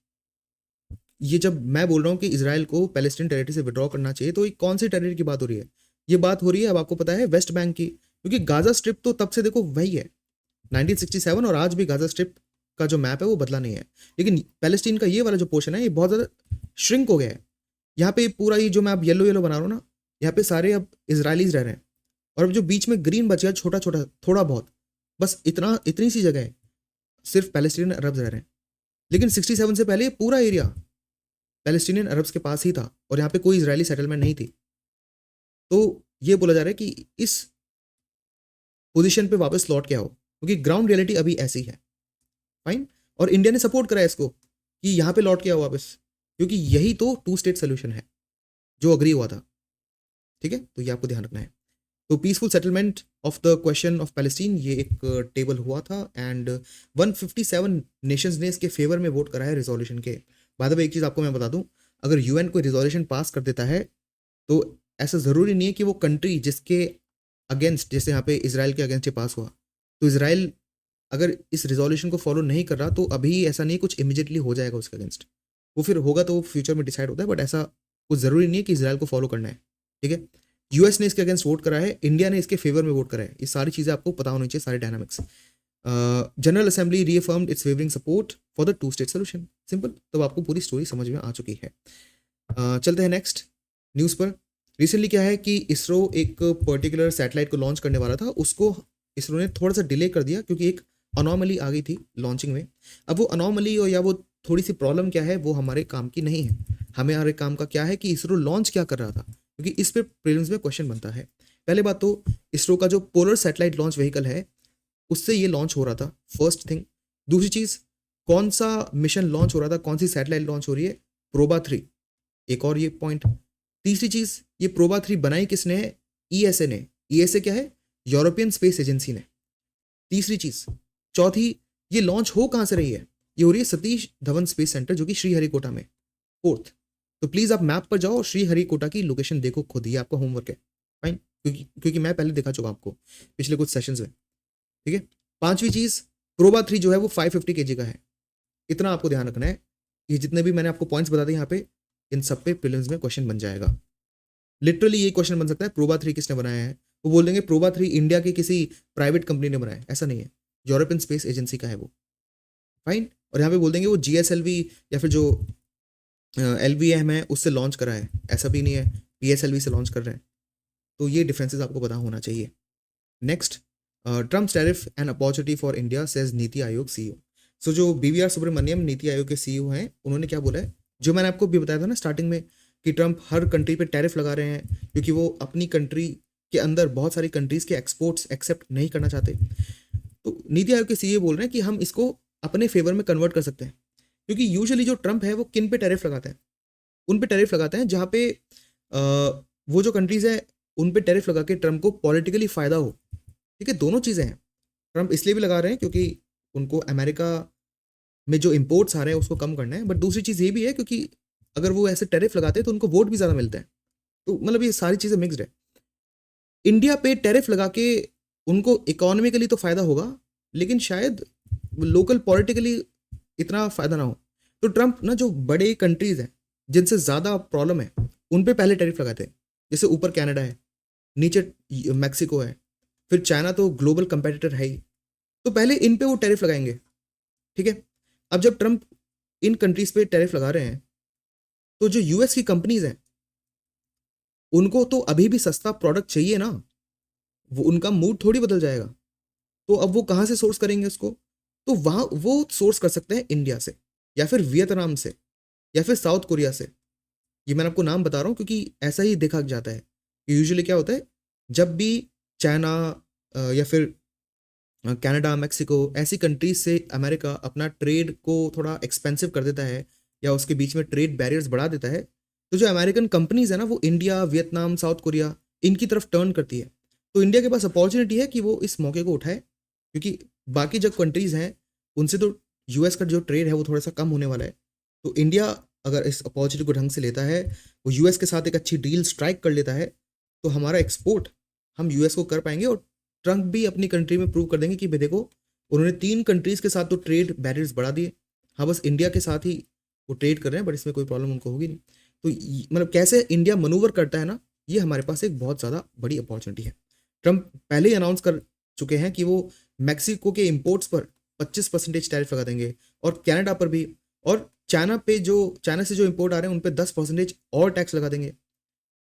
ये जब मैं बोल रहा हूं कि इसराइल को पैलेस्टीनियन टेरिटरी से विड्रॉ करना चाहिए, तो ये कौन सी टेरिटरी की बात हो रही है? ये बात हो रही है, अब आपको पता है, वेस्ट बैंक की, क्योंकि गाजा स्ट्रिप तो तब से देखो वही है 1967, और आज भी गाजा स्ट्रिप का जो मैप है वो बदला नहीं है, लेकिन पैलेस्टीन का ये वाला जो पोर्शन है ये बहुत ज़्यादा श्रिंक हो गया है। यहाँ पे पूरा ये जो मैं अब येलो येलो बना रहा हूँ ना, यहाँ पे सारे अब इसराइलीज रह रहे हैं, और अब जो बीच में ग्रीन बच गया छोटा छोटा थोड़ा बहुत, बस इतनी सी जगह है सिर्फ पैलेस्टीनियन अरब्स रह रहे हैं। लेकिन 67 से पहले ये पूरा एरिया पैलेस्टीनियन अरब्स के पास ही था और यहाँ पे कोई इजरायली सेटलमेंट नहीं थी। तो ये बोला जा रहा है कि इस पोजीशन पे वापस लौट के आओ, क्योंकि ग्राउंड रियलिटी अभी ऐसी है, फाइन। और इंडिया ने सपोर्ट करा इसको कि यहाँ पे लौट के आओ वापस, क्योंकि यही तो टू स्टेट सोल्यूशन है जो अग्री हुआ था, ठीक है। तो ये आपको ध्यान रखना है। तो peaceful settlement of the question of Palestine, ये एक टेबल हुआ था, एंड 157 नेशंस ने इसके फेवर में वोट करा है रिजोल्यूशन के। बाद में एक चीज़ आपको मैं बता दूं, अगर यूएन कोई रिजोल्यूशन पास कर देता है तो ऐसा ज़रूरी नहीं है कि वो कंट्री जिसके अगेंस्ट, जैसे यहाँ पे इसराइल के अगेंस्ट ये पास हुआ, तो इसराइल अगर इस रिजोल्यूशन को फॉलो नहीं कर रहा तो अभी ऐसा नहीं कुछ इमीडिएटली हो जाएगा उसके अगेंस्ट, वो फिर होगा तो वो फ्यूचर में डिसाइड होता है, बट ऐसा कुछ ज़रूरी नहीं है कि इसराइल को फॉलो करना है, ठीक है। यूएस ने इसके अगेंस्ट वोट करा है, इंडिया ने इसके फेवर में वोट करा है, ये सारी चीज़ें आपको पता होनी चाहिए, सारे dynamics. General assembly reaffirmed its favouring support for the two state solution, simple. तो आपको पूरी स्टोरी समझ में आ चुकी है। चलते हैं नेक्स्ट न्यूज़ पर। रिसेंटली क्या है कि इसरो एक पर्टिकुलर सैटेलाइट को लॉन्च करने वाला था, उसको इसरो ने थोड़ा सा डिले कर दिया क्योंकि एक अनोमली आ गई थी लॉन्चिंग में। अब वो अनोमली या वो थोड़ी सी प्रॉब्लम क्या है, वो हमारे काम की नहीं है। हमारे काम का क्या है कि इसरो लॉन्च क्या कर रहा था, क्योंकि इस पे प्रीलिम्स में क्वेश्चन बनता है। पहले बात तो इसरो का जो पोलर सैटेलाइट लॉन्च व्हीकल है उससे ये लॉन्च हो रहा था, फर्स्ट थिंग। दूसरी चीज़, कौन सा मिशन लॉन्च हो रहा था, कौन सी सैटेलाइट लॉन्च हो रही है, प्रोबा 3, एक और ये पॉइंट। तीसरी चीज़, ये प्रोबा 3 बनाई किसने है, ईएसए ने। ईएसए क्या है, यूरोपियन स्पेस एजेंसी ने। तीसरी चीज़। चौथी, ये लॉन्च हो कहाँ से रही है, ये हो रही है सतीश धवन स्पेस सेंटर जो कि श्रीहरिकोटा में। फोर्थ, तो प्लीज़ आप मैप पर जाओ, श्रीहरिकोटा की लोकेशन देखो खुद, ही आपका होमवर्क है, फाइन, क्योंकि मैं पहले दिखा चुका आपको पिछले कुछ सेशंस में, ठीक है। पांचवी चीज़, प्रोबा 3 जो है वो 550 kg का है, इतना आपको ध्यान रखना है। ये जितने भी मैंने आपको पॉइंट्स बता दिए यहाँ पे, इन सब पे प्रीलिम्स में क्वेश्चन बन जाएगा। लिटरली ये क्वेश्चन बन सकता है, प्रोबा 3 किसने बनाया है, वो बोल देंगे प्रोबा 3 इंडिया की किसी प्राइवेट कंपनी ने बनाया है, ऐसा नहीं है, यूरोपियन स्पेस एजेंसी का है वो, फाइन। और यहाँ पे बोल देंगे वो जीएसएलवी या फिर जो एलवीएम है उससे लॉन्च करा है, ऐसा भी नहीं है, पीएसएलवी से लॉन्च कर रहे हैं। तो ये डिफरेंसेस आपको पता होना चाहिए। Next, Trump tariff and opportunity for India says NITI Aayog CEO. सो जो बीवीआर सुब्रमण्यम नीति आयोग के सीईओ हैं, उन्होंने क्या बोला है, जो मैंने आपको भी बताया था ना स्टार्टिंग में, कि ट्रम्प हर कंट्री पे टैरिफ लगा रहे हैं क्योंकि वो अपनी कंट्री के अंदर बहुत सारी कंट्रीज़ के एक्सपोर्ट्स एक्सेप्ट नहीं करना चाहते। तो नीति आयोग के सीईओ बोल रहे हैं कि हम इसको अपने फेवर में कन्वर्ट कर सकते हैं, क्योंकि यूजुअली जो ट्रम्प है वो किन पे टैरिफ लगाते हैं, उन पे टैरिफ लगाते हैं जहाँ पे वो जो कंट्रीज़ है उन पे टैरिफ लगा के ट्रम्प को पॉलिटिकली फ़ायदा हो, ठीक है। दोनों चीज़ें हैं, ट्रम्प इसलिए भी लगा रहे हैं क्योंकि उनको अमेरिका में जो इम्पोर्ट्स आ रहे हैं उसको कम करना है, बट दूसरी चीज़ ये भी है क्योंकि अगर वो ऐसे टैरिफ लगाते हैं तो उनको वोट भी ज़्यादा मिलते हैं। तो मतलब ये सारी चीज़ें मिक्सड है। इंडिया पे टैरिफ लगा के उनको इकोनॉमिकली तो फ़ायदा होगा, लेकिन शायद लोकल पॉलिटिकली इतना फ़ायदा ना हो। तो ट्रम्प ना जो बड़े कंट्रीज़ हैं जिनसे ज़्यादा प्रॉब्लम है उन पे पहले टैरिफ लगाते हैं, जैसे ऊपर कनाडा है, नीचे मैक्सिको है, फिर चाइना तो ग्लोबल कंपेटिटर है ही, तो पहले इन पे वो टैरिफ लगाएंगे, ठीक है। अब जब ट्रम्प इन कंट्रीज़ पे टैरिफ लगा रहे हैं तो जो यूएस की कंपनीज़ हैं उनको तो अभी भी सस्ता प्रोडक्ट चाहिए ना, वो उनका मूड थोड़ी बदल जाएगा। तो अब वो कहाँ से सोर्स करेंगे उसको? तो वहाँ वो सोर्स कर सकते हैं इंडिया से, या फिर वियतनाम से, या फिर साउथ कोरिया से। ये मैं आपको नाम बता रहा हूँ क्योंकि ऐसा ही देखा जाता है। यूजुअली क्या होता है, जब भी चाइना या फिर कनाडा, मेक्सिको ऐसी कंट्रीज से अमेरिका अपना ट्रेड को थोड़ा एक्सपेंसिव कर देता है या उसके बीच में ट्रेड बैरियर्स बढ़ा देता है, तो जो अमेरिकन कंपनीज है ना, वो इंडिया, वियतनाम, साउथ कोरिया इनकी तरफ टर्न करती है। तो इंडिया के पास अपॉर्चुनिटी है कि वो इस मौके को उठाए, क्योंकि बाकी जो कंट्रीज हैं उनसे तो यूएस का जो ट्रेड है वो थोड़ा सा कम होने वाला है। तो इंडिया अगर इस अपॉर्चुनिटी को ढंग से लेता है, वो यूएस के साथ एक अच्छी डील स्ट्राइक कर लेता है, तो हमारा एक्सपोर्ट हम यूएस को कर पाएंगे। और ट्रम्प भी अपनी कंट्री में प्रूव कर देंगे कि भाई देखो, उन्होंने 3 कंट्रीज के साथ तो ट्रेड बैरियर्स बढ़ा दिए, हाँ बस इंडिया के साथ ही वो ट्रेड कर रहे हैं, बट इसमें कोई प्रॉब्लम उनको होगी नहीं। तो मतलब कैसे इंडिया मनूवर करता है ना, ये हमारे पास एक बहुत ज़्यादा बड़ी अपॉर्चुनिटी है। ट्रम्प पहले ही अनाउंस कर चुके हैं कि वो मैक्सिको के इम्पोर्ट्स पर 25% टैरिफ लगा देंगे, और कनाडा पर भी, और चाइना से जो इम्पोर्ट आ रहे हैं उन पर 10% और टैक्स लगा देंगे।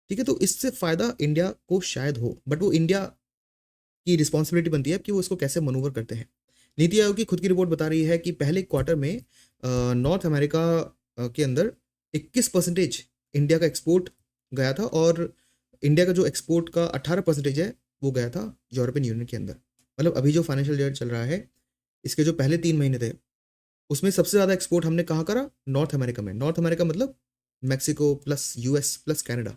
ठीक है, तो इससे फायदा इंडिया को शायद हो, बट वो इंडिया की रिस्पॉन्सिबिलिटी बनती है कि वो इसको कैसे मनूवर करते हैं। नीति आयोग की खुद की रिपोर्ट बता रही है कि पहले क्वार्टर में नॉर्थ अमेरिका के अंदर 21% इंडिया का एक्सपोर्ट गया था, और इंडिया का जो एक्सपोर्ट का 18% है वो गया था यूरोपियन यूनियन के अंदर। मतलब अभी जो फाइनेंशियल ईयर चल रहा है, इसके जो पहले 3 महीने थे, उसमें सबसे ज़्यादा एक्सपोर्ट हमने कहाँ करा? नॉर्थ अमेरिका में। नॉर्थ अमेरिका मतलब Mexico plus US plus Canada.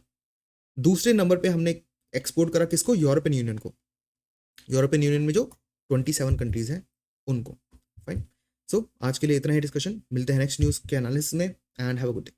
दूसरे नंबर पे हमने एक्सपोर्ट करा किसको? यूरोपियन यूनियन को। यूरोपियन यूनियन में जो 27 कंट्रीज हैं उनको। फाइन। सो आज के लिए इतना ही डिस्कशन, मिलते हैं नेक्स्ट न्यूज़ के एनालिसिस में, and have a good day.